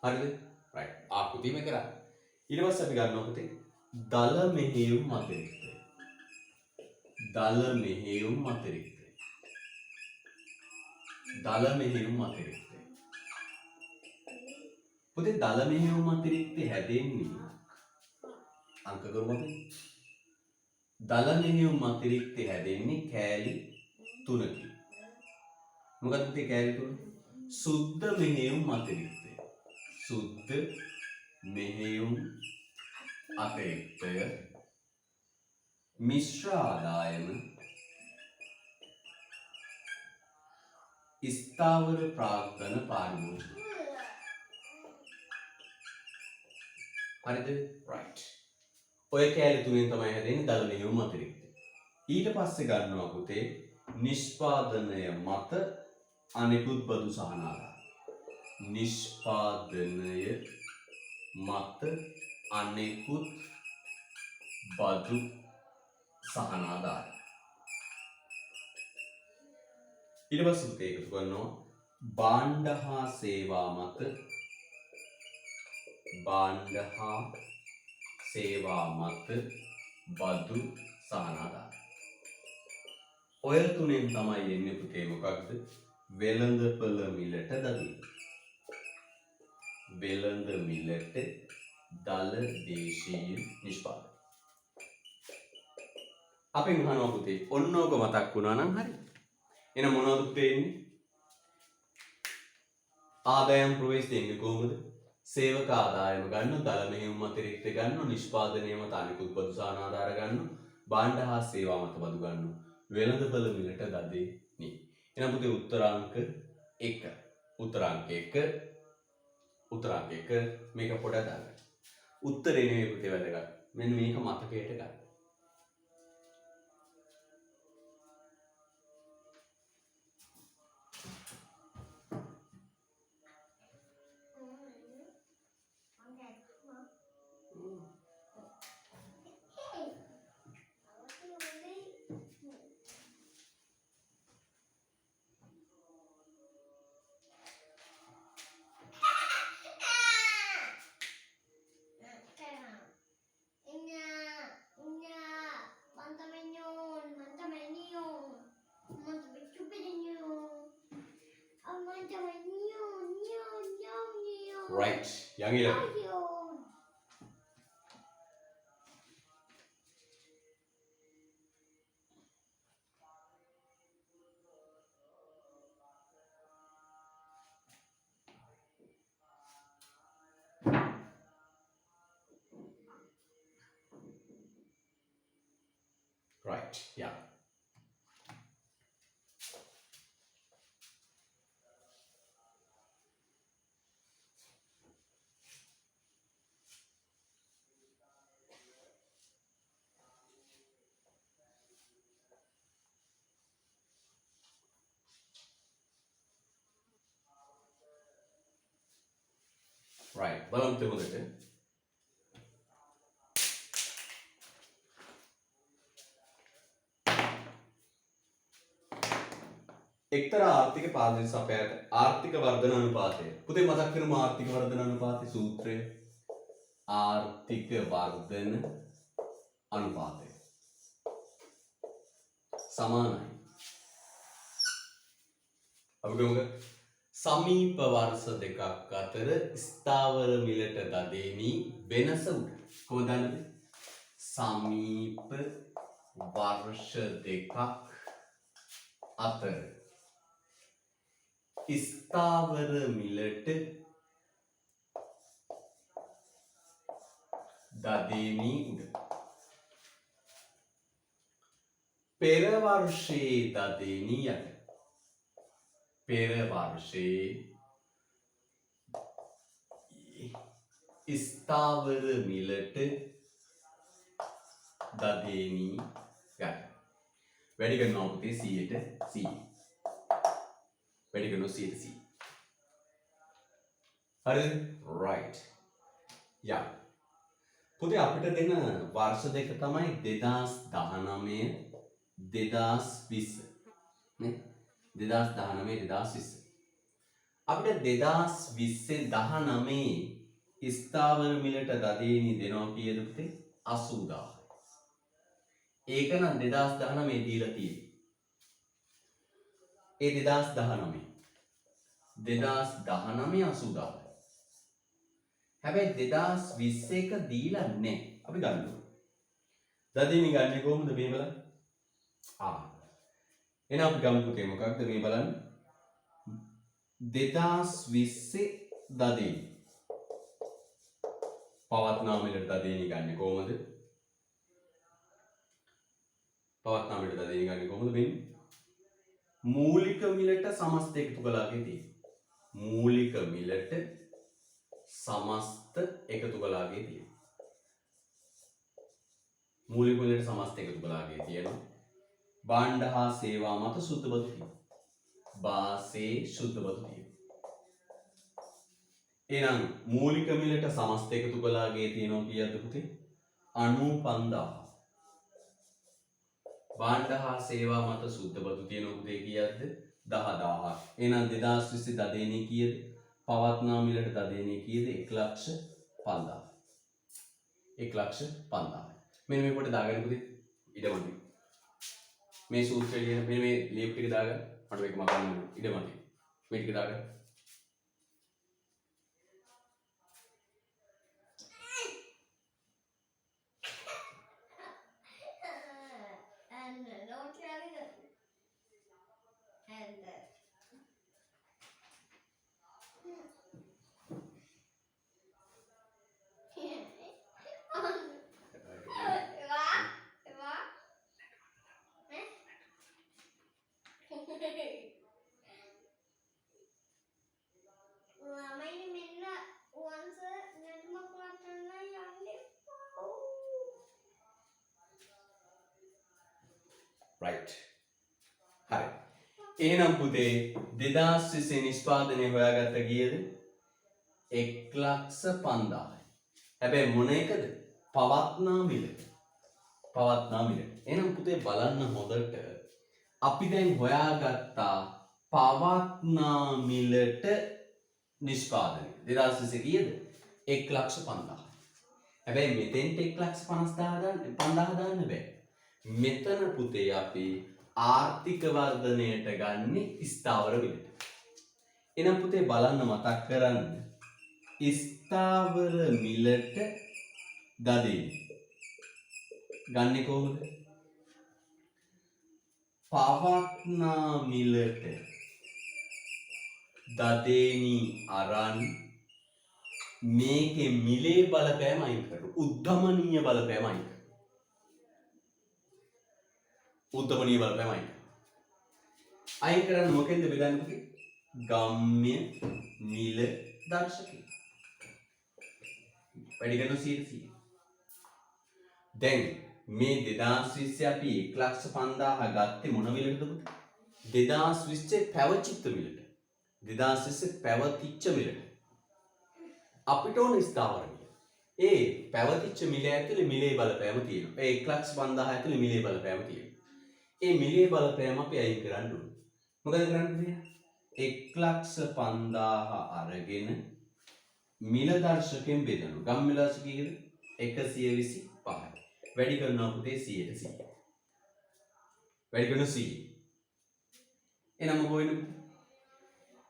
හරිද? රයිට්. ආකෘතිය මේක කරා. ඊට පස්සේ අපි ගන්නවා පුතේ දල මෙහෙයුම් අතිරික්තය. දල මෙහෙයුම් අතිරික්තය. දල මෙහෙයුම් අතිරික්තය. පුතේ දල මෙහෙයුම් අතිරික්තය හැදෙන්නේ අංක කරමු අපි. දල මෙහෙයුම් අතිරික්තය හැදෙන්නේ කෑලි 3කින්. මොකක්ද පුතේ කෑලි 3? සුද්ධ මෙහෙයුම් අතිරික්තය. සුද්ධ මෙහෙයුම් අතිරික්තය මිශ්‍ර ආදායම ස්ථාවර ප්‍රාග්ධන පාරිභෝගික. හරිද? රයිට්. ඔය කෑලි තුනෙන් තමයි හැදෙන්නේ දල මෙහෙයුම් අතිරික්තය. ඊට පස්සේ ගන්නවා පුතේ නිෂ්පාදනය මත අනිකුත් බදු සහන ආදායම. නිෂ්පාදනය මත අනෙකුත් බදු සහන ආදායම. ඊට පස්සේ පුතේ එකතු කරනවා භාණ්ඩ හා සේවා මත බදු සහන ආදායම. ඔය තුනෙන් තමයි එන්නේ පුතේ මොකක්ද? වෙළඳපොළ මිලට දදින්න. වෙළඳ මිලට දල දේශීය නිෂ්පාදනය. අපි අහනවා පුතේ ඔන්න ඕක මතක් වුණා නම් හරි. එහෙනම් මොනවද පුතේ එන්නේ? ආදායම් ප්‍රවේශ දෙන්නේ කොහොමද? සේවක ආදායම ගන්න, දල මෙහෙයුම් අතිරික්ත ගන්න, නිෂ්පාදනය මත අනිකුත් බදු සහන ආධාර ගන්න, භාණ්ඩ හා සේවා මත බදු ගන්න, වෙළඳපොළ මිලට දදෙන්නේ. එහෙනම් පුතේ උත්තරාංක 1. උත්තරාංක 1 මේක පොඩක් දාන්න. උත්තරේ නෙමෙයි පුතේ වැදගත්. මෙන්න මේක මතකයට ගන්න. Right. Yang 11. Right. Yeah. right බලමු තේරුණාද එක්තරා ආර්ථික පාලන සපයාට ආර්ථික වර්ධන අනුපාතය පුතේ මතක් කරමු ආර්ථික වර්ධන අනුපාතයේ සූත්‍රය ආර්ථික වර්ධන අනුපාතය සමානයි අපි ගමුද සමීප වර්ෂ දෙකක් අතර ස්ථාවර මිලට දදෙමි වෙනස උඩ කොහොමද දන්නද සමීප වර්ෂ දෙකක් අතර ස්ථාවර මිලට දදෙමි උඩ පෙර වර්ෂයේ දදෙමි යට පෙර වර්ෂයේ ස්ථාවර මිලට දදෙමි යට වැඩි කරනවා පුතේ 100ට 100 වැඩි කරනවා 100ට 100 හරිද right යා පුතේ අපිට දෙන වර්ෂ දෙක තමයි 2019 2020 නේ 2019 2020 අපිට 2020 19 ස්ථාවර මිලට දදෙනි දෙනවා කීයද පුතේ 80000 ඒක නම් 2019 දීලා තියෙන්නේ ඒ 2019 80000 හැබැයි 2020 එක දීලා නැහැ අපි ගන්නවා දදෙනි ගන්නේ කොහොමද මේ බලන්න එහෙනම් අපි ගමු පුතේ මොකක්ද මේ බලන්න 2020 දදෙනි පවත්නා මිලට දදෙනි ගන්නේ කොහොමද පවත්නා මිලට දදෙනි ගන්නේ කොහොමද වෙන්නේ මූලික මිලට සමස්ත එකතු කළාගේ තියෙනවා මූලික මිලට සමස්ත එකතු කළාගේ තියෙනවා මූලික මිලට සමස්ත එකතු කළාගේ තියෙනවා භාණ්ඩ හා සේවා මත සුද්ධ බදු තියෙනවා වාසේ සුද්ධ බදු තියෙනවා එහෙනම් මූලික මිලට සමස්ත එකතු කළාගේ තියෙනවා කීයද පුතේ 95000 භාණ්ඩ හා සේවා මත සුද්ධ බදු තියෙනවා පුතේ කීයද 10000ක් එහෙනම් 2020 දදෙනි කීයද පවත්නා මිලට දදෙනි කීයද 1,50,000 1,50,000 මෙන්න මේ කොට දාගන්න පුතේ ඉඩමදි මේ සූත්‍රය කියන මේ ලියුප් ටික දාගන්න මට මේක මකන්න ඉඩමදි මේ ටික දාගන්න right හරි එහෙනම් පුතේ 2020 නිෂ්පාදනය හොයාගත්ත කීයද 1,50,000 හැබැයි මොන එකද පවත්නා මිල එහෙනම් පුතේ බලන්න හොඳට අපි දැන් හොයාගත්තා පවත්නා මිලට නිෂ්පාදනය 2020 කීයද 1,50,000 හැබැයි මෙතෙන්ට 1,50,000 දාන්න බෑ මෙතන පුතේ අපි ආර්ථික වර්ධනයට ගන්නේ ස්ථාවර මිලට. එහෙනම් පුතේ බලන්න මතක් කරන්න ස්ථාවර මිලට දදෙනි. ගන්නේ කොහොමද? පවත්නා මිලට දදෙනි අරන් මේකේ මිලේ බලපෑම අයින් කරනවා. උද්ධමනීය බලපෑම අයින් කරනවා. උද්ධමනීය බලපෑම අයින් කරන්න මොකෙන්ද බෙදන්නේ? ගම්ම්‍ය මිල දර්ශකය. වැඩි කරන 100%. දැන් මේ 2020 අපි 1,50,000 ගත්තේ මොන මිලටද? 2020 පැවතිච්ච මිලට. 2020 පැවතිච්ච මිලට. අපිට ඕන ස්ථාවර මිල. ඒ පැවතිච්ච මිල ඇතුලේ මිලේ බලපෑම තියෙනවා. ඒ 1,50,000 ඇතුලේ මිලේ බලපෑම තියෙනවා. ඒ මිලේ බලපෑම අපි අයින් කරන්න ඕනේ. මොකද කරන්නේ? 1,50,000 අරගෙන මිල දර්ශකයෙන් බෙදනවා. ගම් මිල දර්ශක කීයද? 125යි. වැඩි කරනවා පුතේ 100ට 100. වැඩි කරන 100. එනම කොහෙද?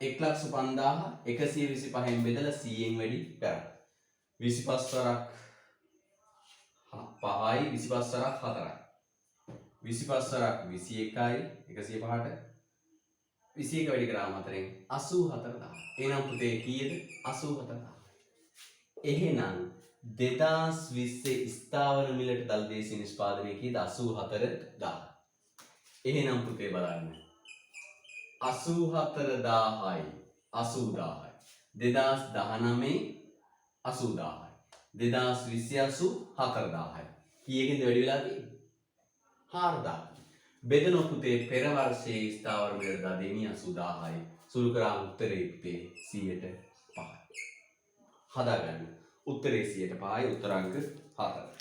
1,50,125න් බෙදලා 100න් වැඩි කරා. 25 වරක් 5යි 25 වරක් 4යි. 25 වරක් 21යි 105ට 21 වැඩි කරාම 4න් 84000. එහෙනම් පුතේ කීයද? 84000. එහෙනම් 2020 ස්ථාවර මිලට දළදේශීය නිෂ්පාදනය කීයද? 84000. එහෙනම් පුතේ බලන්න 84000යි 80000යි 2019 80000යි 2020 84000යි කීයකින්ද වැඩි වෙලා තියෙන්නේ? 4000. බෙදන පුතේ පෙර වර්ෂයේ ස්ථාවර මිලට දදෙනි 80000යි සුළු කරාම උත්තරේ පුතේ 100ට 5යි. හදාගන්න. උත්තරේ 100ට 5යි උත්තරාංක 4.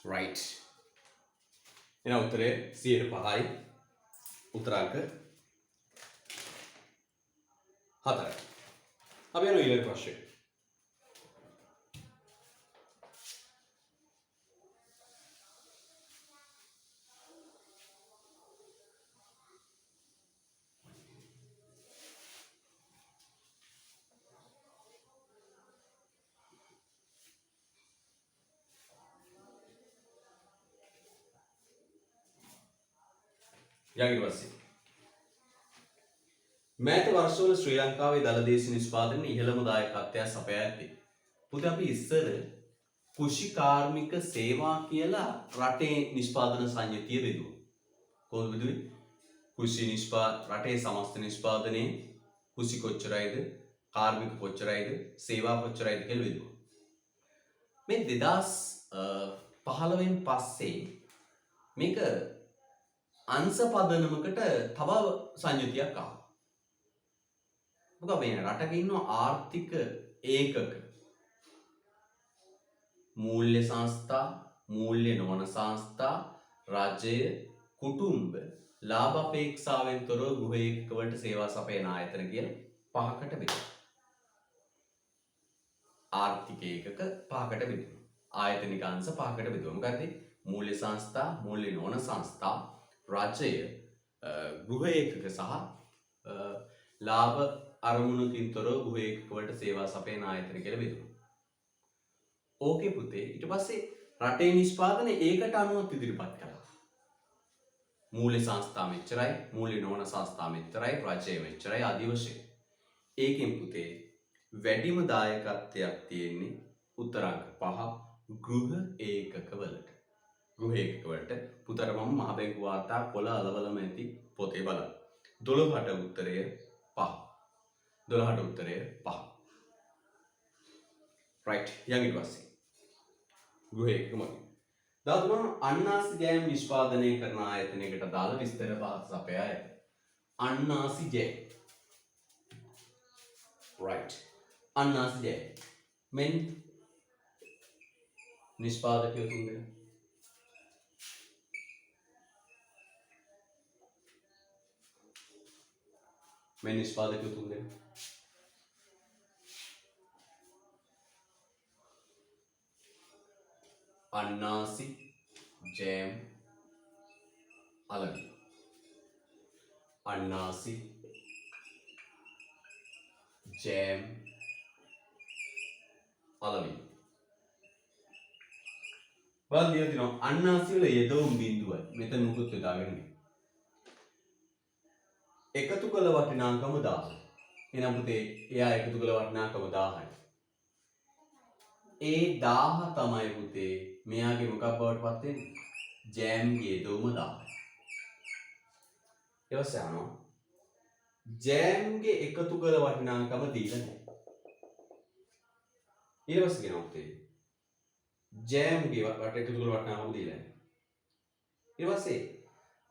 right. එහෙනම් උත්තරේ 100ට 5යි උත්තරාංක 4යි. අපි යනවා ඊළඟ ප්‍රශ්නයට. ඊළඟ ප්‍රශ්නය. මෑත වර්ෂවල ශ්‍රී ලංකාවේ දළදේශීය නිෂ්පාදනයේ ඉහළම දායකත්වයක් සපයා ඇත්තේ. පුතේ අපි ඉස්සර කුෂි කාර්මික සේවා කියලා රටේ නිෂ්පාදන සංයුතිය බෙදුවා. කොහොමද බෙදුවේ? රටේ සමස්ත නිෂ්පාදනයේ කුෂි කොච්චරයිද, කාර්මික කොච්චරයිද, සේවා කොච්චරයිද කියලා බෙදුවා. මේ 2015න් පස්සේ මේක අංශ පදනමකට තව සංයුතියක් ආවා. මොකද මේ රටක ඉන්න ආර්ථික ඒකක මූල්‍ය සංස්ථා, මූල්‍ය නොවන සංස්ථා, රජය, කුටුම්බ, ලාභ අපේක්ෂාවෙන් තොරව ගෘහ ඒකකවලට සේවා සපයන ආයතන කියලා පහකට බෙදුවා. ආර්ථික ඒකක පහකට බෙදුවා. ආයතනික අංශ පහකට බෙදුවා. මොකද මූල්‍ය සංස්ථා, මූල්‍ය නොවන සංස්ථා, රජය, ගෘහ ඒකක සහ ලාභ අරමුණකින් තොරව ගෘහ ඒකකවලට සේවා සපයන ආයතන කියලා බෙදුවා. ඕකේ පුතේ ඊට පස්සේ රටේ නිෂ්පාදනය ඒකට අනුව ඉදිරිපත් කළා. මූල්‍ය සංස්ථා මෙච්චරයි, මූල්‍ය නොවන සංස්ථා මෙච්චරයි, රජය මෙච්චරයි ආදී වශයෙන්. ඒකෙන් පුතේ වැඩිම දායකත්වයක් තියෙන්නේ උත්තරාංක 5 ගෘහ ඒකකවලට. ගෘහ ඒකකවලට පුතට මම මහ බැංකු වාර්තා කොළ අලවලම ඇති පොතේ බලන්න. 12ට උත්තරය 5. 12ට උත්තරය 5. right. ඊට පස්සේ ගෘහ ඒකකම දාතුන අන්නාසි ජෑම් නිෂ්පාදනය කරන ආයතනයකට දාලා විස්තර පහක් සපයා ඇත. අන්නාසි ජෑම්. right. අන්නාසි ජෑම්. මෙන් නිෂ්පාදකයෝ තුන්දෙනා. මෙන් නිෂ්පාදකයෝ තුන්දෙනා. අන්නාසි ජෑම් අලවි. අන්නාසි ජෑම් අලවි. බලන්න දීලා තිනවා අන්නාසි වල යෙදවුම් බිඳුවයි. මෙතන මුකුත් යොදාගෙන නැහැ. එකතු කළ වටිනාකම 1000. එහෙනම් පුතේ එයා එකතු කළ වටිනාකම 1000යි. ඒ 1000 තමයි පුතේ මෙයාගේ මොකක් බවට පත් වෙන්නේ? ජෑම්ගේ යෙදවුම 1000යි. ඊට පස්සේ අහනවා ජෑම්ගේ එකතු කළ වටිනාකම දීලා නැහැ. ඊට පස්සේ කියනවා පුතේ ජෑම්ගේ එකතු කළ වටිනාකම දීලා නැහැ. ඊට පස්සේ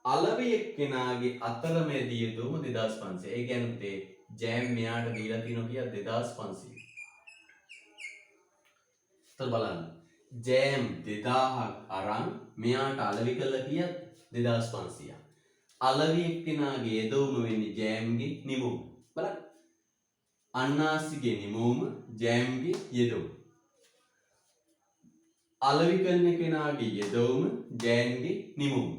අලවි එක්කෙනාගේ අතරමැදි යෙදවුම 2500. ඒ කියන්නේ පුතේ ජෑම් මෙයාට දීලා තියෙනවා කියා 2500. තව බලන්න. ජෑම් 2000ක් අරන් මෙයාට අලවි කළා කියා 2500ක්. අලවි එක්කෙනාගේ යෙදවුම වෙන්නේ ජෑම්ගේ නිමවුම. බලන්න. අන්නාසිගේ නිමවුම ජෑම්ගේ යෙදවුම. අලවි කරන කෙනාගේ යෙදවුම ජෑම්ගේ නිමවුම.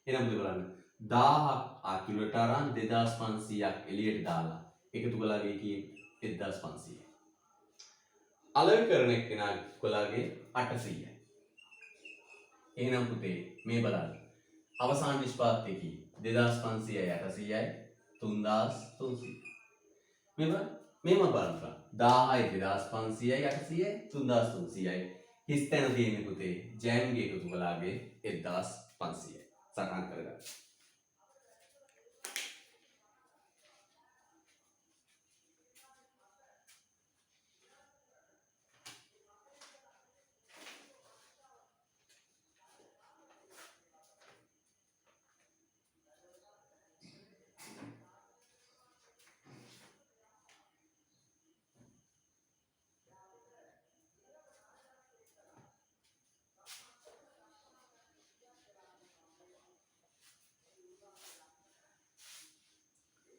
එහෙනම් බලන්න 1000ක් අතුලට අරන් 2500ක් එළියට දාලා එකතු කළාගේ කීයේ 1500යි. අලවි කරන කෙනා කොලාගේ 800යි. එහෙනම් පුතේ මේ බලන්න අවසාන නිෂ්පාදනය කී 2500යි 800යි 3300. මේම බලන්න 1000යි 2500යි 800යි 3300යි. හිස් තැන තියෙන්නේ පුතේ ජෑම්ගේ එකතු කළාගේ 1500යි. සටහන් කරගන්න.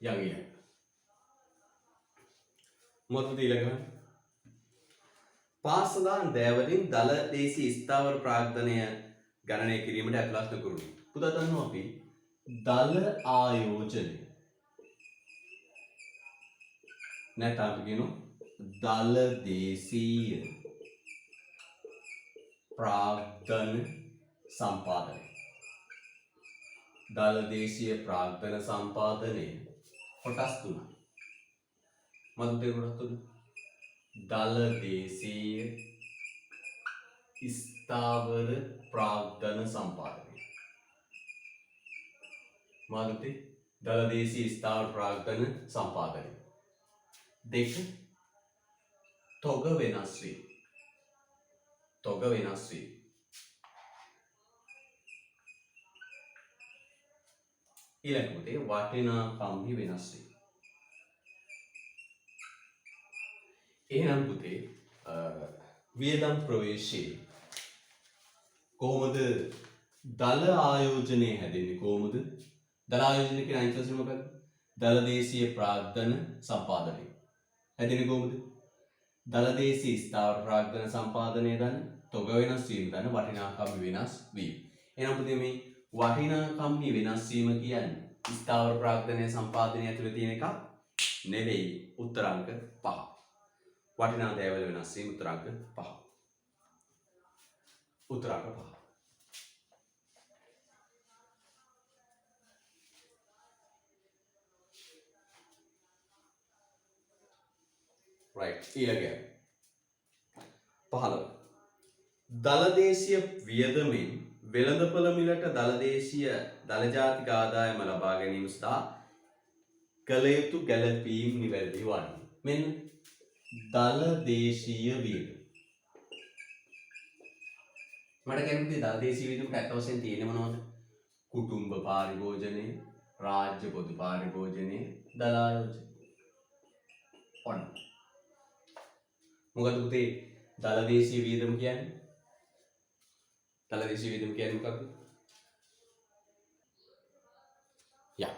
යගිය මොකද ඊළඟ පාසදාන් දෑවලින් දල දේශී ස්ථාවර ප්‍රාග්ධනය ගණනය කිරීමට ඇතුළත් කරුණු. පුතා දන්නවා අපි දල ආයෝජනය නැත්නම් අපි කියනවා දල දේශීය ප්‍රාග්ධන සම්පාදනය. දල දේශීය ප්‍රාග්ධන සම්පාදනය කොටස් තුනයි. මොකද කොටස් තුන? දල දේශීය ස්ථාවර ප්‍රාග්ධන සම්පාදනය. මොකද දල දේශීය ස්ථාවර ප්‍රාග්ධන සම්පාදනය. දෙක තොග වෙනස් වේ. තොග වෙනස් වේ. ඊළඟ පුතේ වටිනාකම්හි වෙනස් වේ. එහෙනම් පුතේ වියදම් ප්‍රවේශයේ කොහොමද දල ආයෝජනය හැදෙන්නේ? කොහොමද දල ආයෝජනය කියන අංශය මොකක්ද? දල දේශීය ප්‍රාග්ධන සම්පාදනය හැදෙන්නේ කොහොමද? දල දේශීය ස්ථාවර ප්‍රාග්ධන සම්පාදනය දන්න තොග වෙනස් වීම දන්න වටිනාකම් වෙනස් වීම. එහෙනම් පුතේ මේ වටිනාකම් වෙනස් වීම කියන්නේ ස්ථාවර ප්‍රාග්ධනය සම්පාදනය ඇතුළේ තියෙන එකක් නෙවෙයි. උත්තරාංක 5. වටිනා දෑවල වෙනස් වීම උත්තරාංක 5. උත්තරාංක 5. right ඊළඟ 15 දලදේශීය වියදමෙන් වෙළඳපොළ මිලට දලදේශීය දල ජාතික ආදායම ලබා ගැනීම සඳහා කළ යුතු ගැළපීම් නිවැරදි වන්නේ. මෙන්න දලදේශීය වියදම. මට කැමති දලදේශීය වියදමට අත් වශයෙන් තියෙන්නේ මොනවද? කුටුම්බ පාරිභෝජනය, රාජ්‍ය පොදු පාරිභෝජනය, දල ආයෝජන. ඔන්න. මොකද පුතේ දලදේශීය වියදම කියන්නේ? දලදේශීය වියදම කියන්නේ මොකක්ද? යා.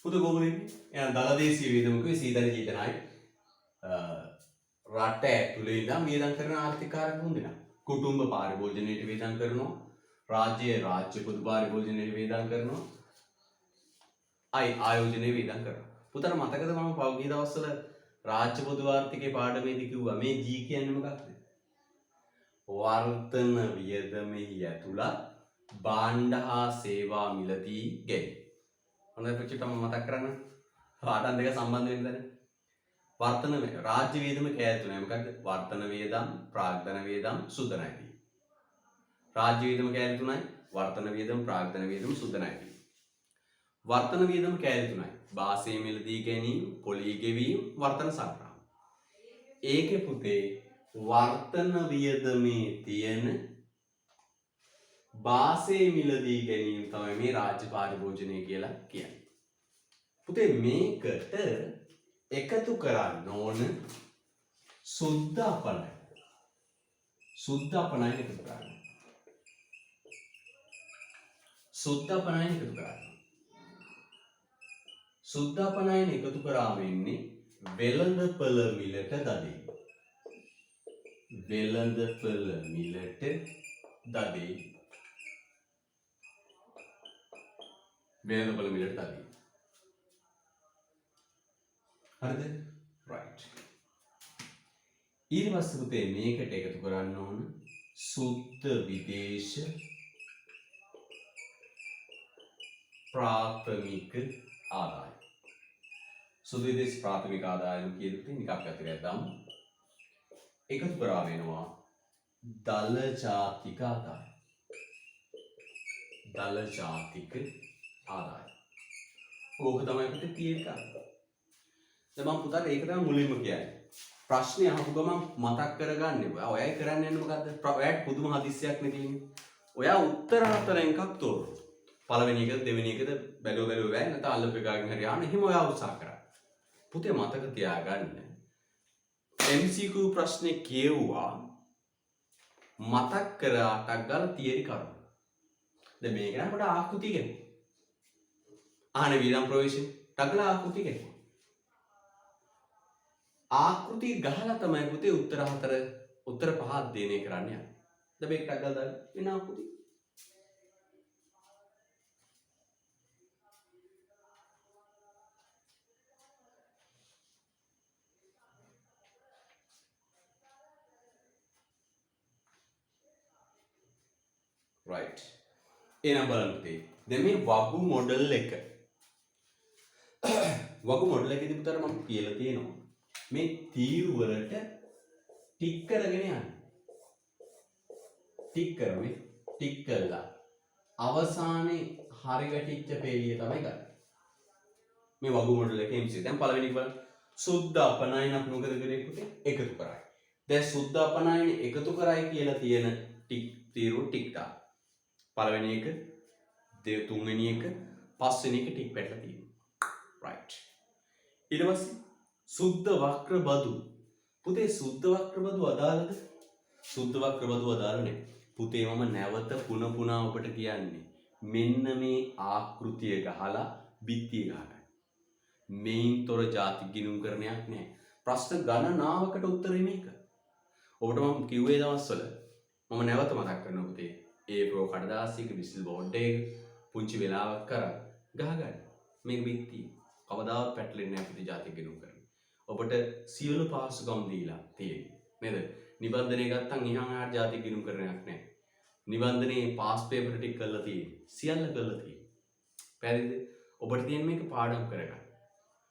පුතේ කොහොමද ඉන්නේ? එහෙනම් දලදේශීය වියදම කිව්වේ සීතල ජීතනයි රට ඇතුළේ ඉඳන් වියදම් කරන ආර්ථික කාර්ය තුන් දෙනා. කුටුම්බ පාරිභෝජනයට වියදම් කරනවා, රාජ්‍ය පොදු පාරිභෝජනයට වියදම් කරනවා, ආයෝජනයේ වියදම් කරනවා. පුතට මතකද මම පහුගිය දවස්වල රාජ්‍ය පොදු ආර්ථිකයේ පාඩමේදී කිව්වා මේ G කියන්නේ මොකක්ද? වර්තන වියදමෙහි ඇතුළත් භාණ්ඩ හා සේවා මිලදී ගැනීම. හොඳයි පුංචිටම මතක් කරගන්න. පාඩම් දෙක සම්බන්ධ වෙන දැන. වර්තන රාජ්‍ය වියදම කෑලි තුනයි. මොකක්ද? වර්තන වියදම්, ප්‍රාග්ධන වියදම්, සුද්ධ ණය. රාජ්‍ය වියදම කෑලි තුනයි. වර්තන වියදම, ප්‍රාග්ධන වියදම, සුද්ධ ණය. වර්තන වියදම කෑලි තුනයි. වාසය මිලදී ගැනීම, පොලී ගෙවීම, වර්තන සංග්‍රහය. ඒකේ පුතේ වර්තන වියදමේ තියෙන වාසය මිලදී ගැනීම තමයි මේ රාජ්‍ය පාරිභෝජනය කියලා කියන්නේ. පුතේ මේකට එකතු කරන්න ඕන සුද්ධ අපනය. සුද්ධ අපනය එකතු කරන්න. සුද්ධ අපනය එකතු කරන්න. සුද්ධ අපනය එකතු කරාම වෙන්නේ වෙළඳපළ මිලට දඩේ. වෙළඳපළ මිලට දඩේ. වෙළඳපළ මිලට දඩේ. හරිද? right. ඊට පස්සේ පුතේ මේකට එකතු කරන්න ඕන සුද්ධ විදේශ ප්‍රාථමික ආදායම. සුද්ධ විදේශ ප්‍රාථමික ආදායම කියද්දී නිකක් අතරයක් දාමු. එකතු කරා වෙනවා දල ජාතික ආදායම. දල ජාතික ආදායම. ඕක තමයි පුතේ තියෙන කාරණා. දැන් මම පුතාට ඒක තමයි මුලින්ම කියන්නේ. ප්‍රශ්නේ අහපු ගමන් මතක් කරගන්න ඔයා. ඔයයි කරන්න යන්නේ මොකද්ද? ඔයාට පුදුම හදිස්සියක් නේ තියෙන්නේ. ඔයා උත්තර හතරෙන් එකක් තෝරනවා. පළවෙනි එකද දෙවෙනි එකද බැලුව වැය නැත්නම් අල්ලපු එකකින් හරි ආන්න එහෙම ඔයා උත්සාහ කරා. පුතේ මතක තියාගන්න. MCQ ප්‍රශ්නේ කියුවා මතක් කරාටක් ගාලා තියරි කරුණු. දැන් මේක නම් පොඩ ආකෘති ගන්න. ආනේ විලම් ප්‍රවේශය ටගලා ආකෘති ගන්න. ආකෘති ගහලා තමයි පුතේ උත්තර පහ අධ්‍යයනය කරන්න යන්නේ. දැන් මේක ටගලා දාන්න වෙන ආකෘති. right. එහෙනම් බලන්න පුතේ. දැන් මේ වගු මොඩල් එක. වගු මොඩල් එකේදී පුතාට මම කියලා තියෙනවා. මේ තීරු වලට ටික් කරගෙන යන්න. ටික් කළා. අවසානයේ හරි වැටිච්ච පෙළිය තමයි ගන්න. මේ වගු මොඩල් එකේ MC. දැන් පළවෙනි එක බලන්න. සුද්ධ අපනයන අපි මොකද කරේ පුතේ? එකතු කරයි. දැන් සුද්ධ අපනයන එකතු කරයි කියලා තියෙන තීරු ටික් දාන්න. පළවෙනි එක, තුන්වෙනි එක, පස්වෙනි එක ටික් පැටලා තියෙනවා. right. ඊට පස්සේ සුද්ධ වක්‍ර බදු. පුතේ සුද්ධ වක්‍ර බදු අදාළද? සුද්ධ වක්‍ර බදු අදාළ නැහැ. පුතේ මම නැවත පුනා ඔබට කියන්නේ මෙන්න මේ ආකෘතිය ගහලා බිත්තිය ගහගන්න. මේන්තර ಜಾති ගිණුම් කරණයක් නැහැ. ප්‍රශ්න ගණනාවකට උත්තරේ මේක. ඔබට මම කිව්වේ දවස්වල මම නැවත මතක් කරනවා පුතේ. ඒ කඩදාසියක විසිල් බෝඩ් එක පුංචි වෙලාවක් කරා ගහගන්න. මේක බිත්තිය. කවදාවත් පැටලෙන්නේ නැහැ පුතේ ಜಾති ගිණුම් කරන්න. ඔබට සියලු පහසුකම් දීලා තියෙන්නේ. නේද? නිබන්ධනය ගත්තන් ඉහන් ආට ಜಾති ගිණුම් කරණයක් නැහැ. නිබන්ධනයේ පාස් පේපර් ටික කරලා තියෙන්නේ. සියල්ල කරලා තියෙන්නේ. පැහැදිලිද? ඔබට තියෙන මේක පාඩම් කරගන්න.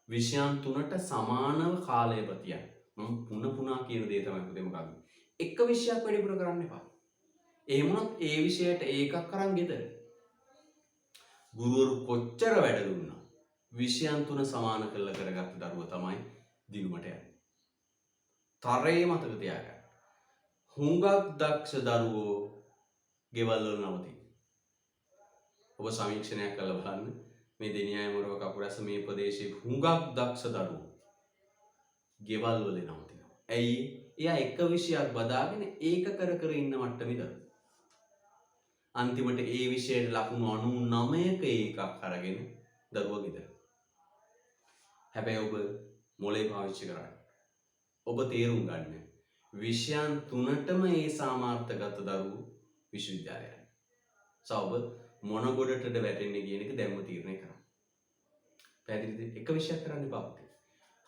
විෂයන් තුනට සමානව කාලය ප්‍රතියක්. මම පුනා කියන දේ තමයි පුතේ මොකක්ද? එක විෂයක් වැඩිපුර කරන්න එපා. එහෙම වුණොත් ඒ විෂයට ඒකක් අරන් ගෙදර. ගුරුවරු කොච්චර වැඩ දුන්නා විෂයන් තුන සමාන කරලා කරගත්ත දරුවා තමයි දිනුමට යන්නේ. තරයේ මතක තියාගන්න. හුඟක් දක්ෂ දරුවෝ ගෙවල් වල නවතින. ඔබ සමීක්ෂණයක් කරලා බලන්න මේ දෙනියයි මොරව කපුරැස්ස මේ ප්‍රදේශයේ හුඟක් දක්ෂ දරුවෝ ගෙවල් වල නවතිනවා. ඇයි? එයා එක විෂයක් බදාගෙන ඒක කර ඉන්න මට්ටමේ දරුවෝ. අන්තිමට ඒ විෂයට ලකුණු 99ක එකක් අරගෙන දරුවා ගෙදර. හැබැයි ඔබ මොලේ පාවිච්චි කරන්න. ඔබ තේරුම් ගන්න. විෂයන් තුනටම ඒ සාමාර්ථගත දරුවෝ විශ්වවිද්‍යාලයට. ඔබ මොන ගොඩටද වැටෙන්නේ කියන එක දැම්ම තීරණය කරන්න. පැහැදිලිද? එක විෂයක් කරන්න එපා.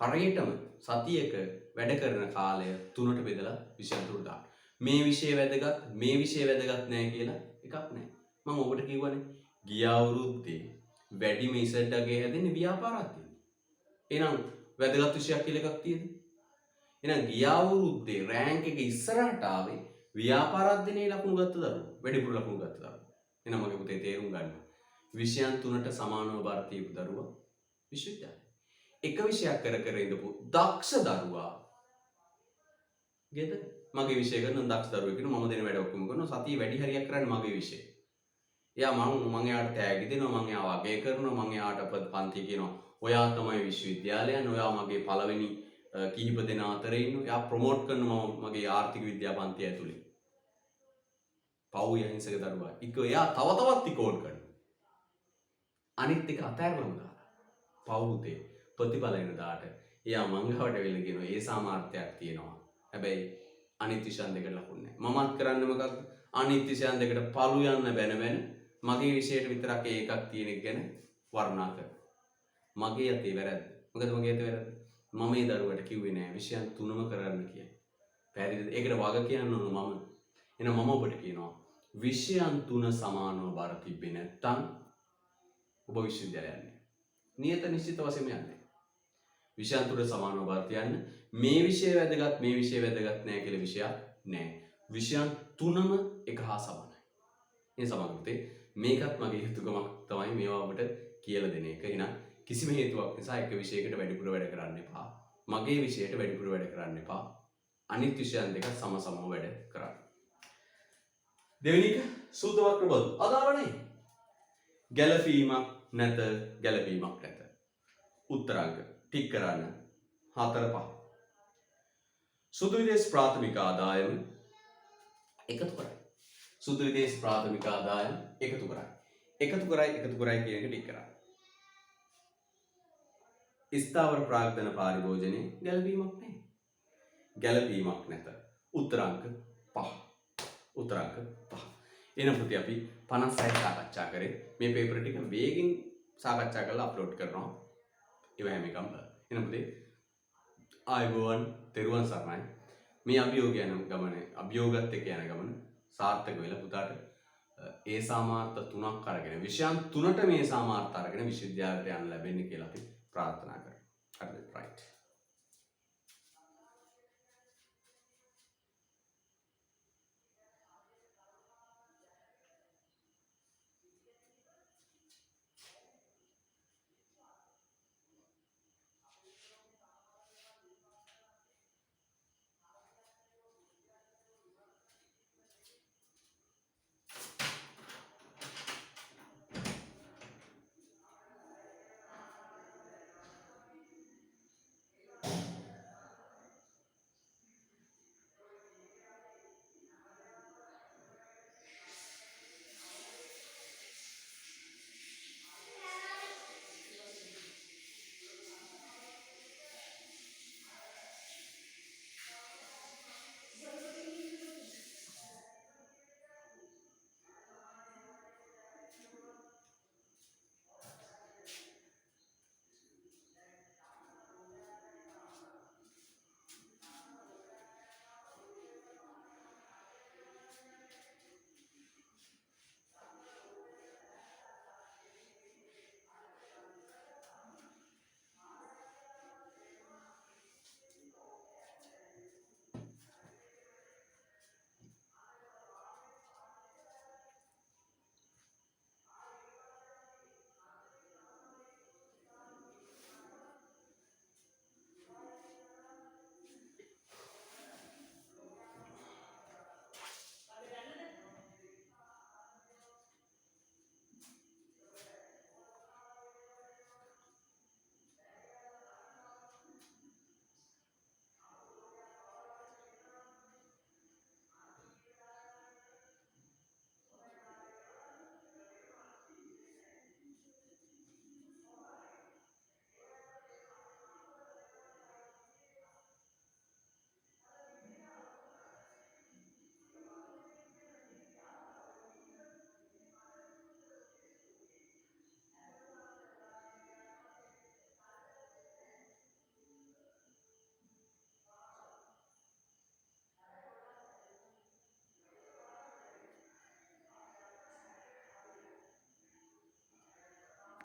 හරියටම සතියක වැඩ කරන කාලය තුනට බෙදලා විෂයන් තුනට දාන්න. මේ විෂය වැදගත් මේ විෂය වැදගත් නැහැ කියලා එකක් නැහැ. මම ඔබට කිව්වනේ ගිය අවුරුද්දේ වැඩිම ඉසඩ්ඩගේ හැදෙන්නේ ව්‍යාපාරාර්ථයෙන්. එහෙනම් වැදගත් විෂයක් කියලා එකක් තියෙද? එහෙනම් ගිය අවුරුද්දේ රෑන්ක් එක ඉස්සරහට ආවේ ව්‍යාපාරාර්ථනේ ලකුණු ගත්ත දරුවෝ. වැඩිපුර ලකුණු ගත්ත දරුවෝ. එහෙනම් මගේ පුතේ තේරුම් ගන්න. විෂයන් තුනට සමානව බාර දීපු දරුවා විශ්වවිද්‍යාලය. එක විෂයක් කර කර ඉඳපු දක්ෂ දරුවා ගෙදර මගේ විෂය කරන දක්ෂ දරුවෙක් කෙනෙක් මම දෙන වැඩ ඔක්කොම කරනවා සතිය වැඩි හරියක් කරන්නේ මගේ විෂය. එයා මම එයාට තෑගි දෙනවා මම එයාව අගය කරනවා මම එයාට පන්ති කියනවා ඔයා තමයි විශ්වවිද්‍යාලයන් ඔයා මගේ පළවෙනි කිහිප දෙනා අතරේ ඉන්නවා එයා ප්‍රොමෝට් කරනවා මගේ ආර්ථික විද්‍යා පන්තිය ඇතුලේ. පව් යහිංසක දරුවා. එයා තව තවත් ඉකෝඩ් කරනවා. අනිත් එක අතෑරලම දාලා. පවුතේ ප්‍රතිඵල එන දාට එයා මංගවට වෙලා කියනවා ඒ සාමාර්ථයක් තියෙනවා. හැබැයි අනිත් විෂයන් දෙකට ලකුණු නැහැ. මමත් කරන්නේ මොකක්ද? අනිත් විෂයන් දෙකට පළු යන්න බැන මගේ විෂයට විතරක් ඒකක් තියෙන එක ගැන වර්ණනා කරනවා. මගේ යතේ වැරද්ද. මොකද මගේ යතේ වැරද්ද? මම මේ දරුවට කිව්වේ නෑ විෂයන් තුනම කරන්න කියලා. පැහැදිලිද? ඒකට වග කියන්න ඕන මම. එහෙනම් මම ඔබට කියනවා විෂයන් තුන සමානව බර තිබ්බේ නැත්තම් ඔබ විශ්වවිද්‍යාලය යන්නේ. නියත නිශ්චිත වශයෙන්ම යන්නේ. විෂයන් තුන සමානව බර තියන්න මේ විෂය වැදගත් මේ විෂය වැදගත් නෑ කියලා විෂයක් නෑ. විෂයන් තුනම එක හා සමානයි. ඒ සමගිතේ මේකත් මගේ යුතුයකමක් තමයි මේවා ඔබට කියලා දෙන එක. එහෙනම් කිසිම හේතුවක් නිසා එක විෂයකට වැඩිපුර වැඩ කරන්න එපා. මගේ විෂයට වැඩිපුර වැඩ කරන්න එපා. අනිත් විෂයන් දෙක සමසමව වැඩ කරන්න. දෙවෙනි එක සූත්‍ර වක්‍ර බදු. අදාළ නැහැ. ගැළපීමක් නැත ගැළපීමක් නැත. උත්තරාංග ටික් කරන්න 4 5. සුදු විදේශ ප්‍රාථමික ආදායම එකතු කරයි. සුදු විදේශ ප්‍රාථමික ආදායම එකතු කරයි. එකතු කරයි කියන එක ටික් කරන්න. ස්ථාවර ප්‍රාග්ධන පාරිභෝජනයේ ගැළපීමක් නැහැ. ගැළපීමක් නැත. උත්තරාංක 5. උත්තරාංක 5. එනම් පුතේ අපි 56 සාකච්ඡා කරේ. මේ පේපර් ටික වේගෙන් සාකච්ඡා කරලා අප්ලෝඩ් කරනවා. ඒව හැම එකම බලන්න. එනම් පුතේ ආයුබෝවන් තෙරුවන් සරණයි. මේ අභියෝග යන ගමනේ අභියෝගත් එක්ක යන ගමන සාර්ථක වෙලා පුතාට ඒ සාමාර්ථ 3ක් අරගෙන විෂයන් 3ට මේ සාමාර්ථ අරගෙන විශ්වවිද්‍යාලයට යන්න ලැබෙන්න කියලා අපි ප්‍රාර්ථනා කරනවා. හරිද? රයිට්.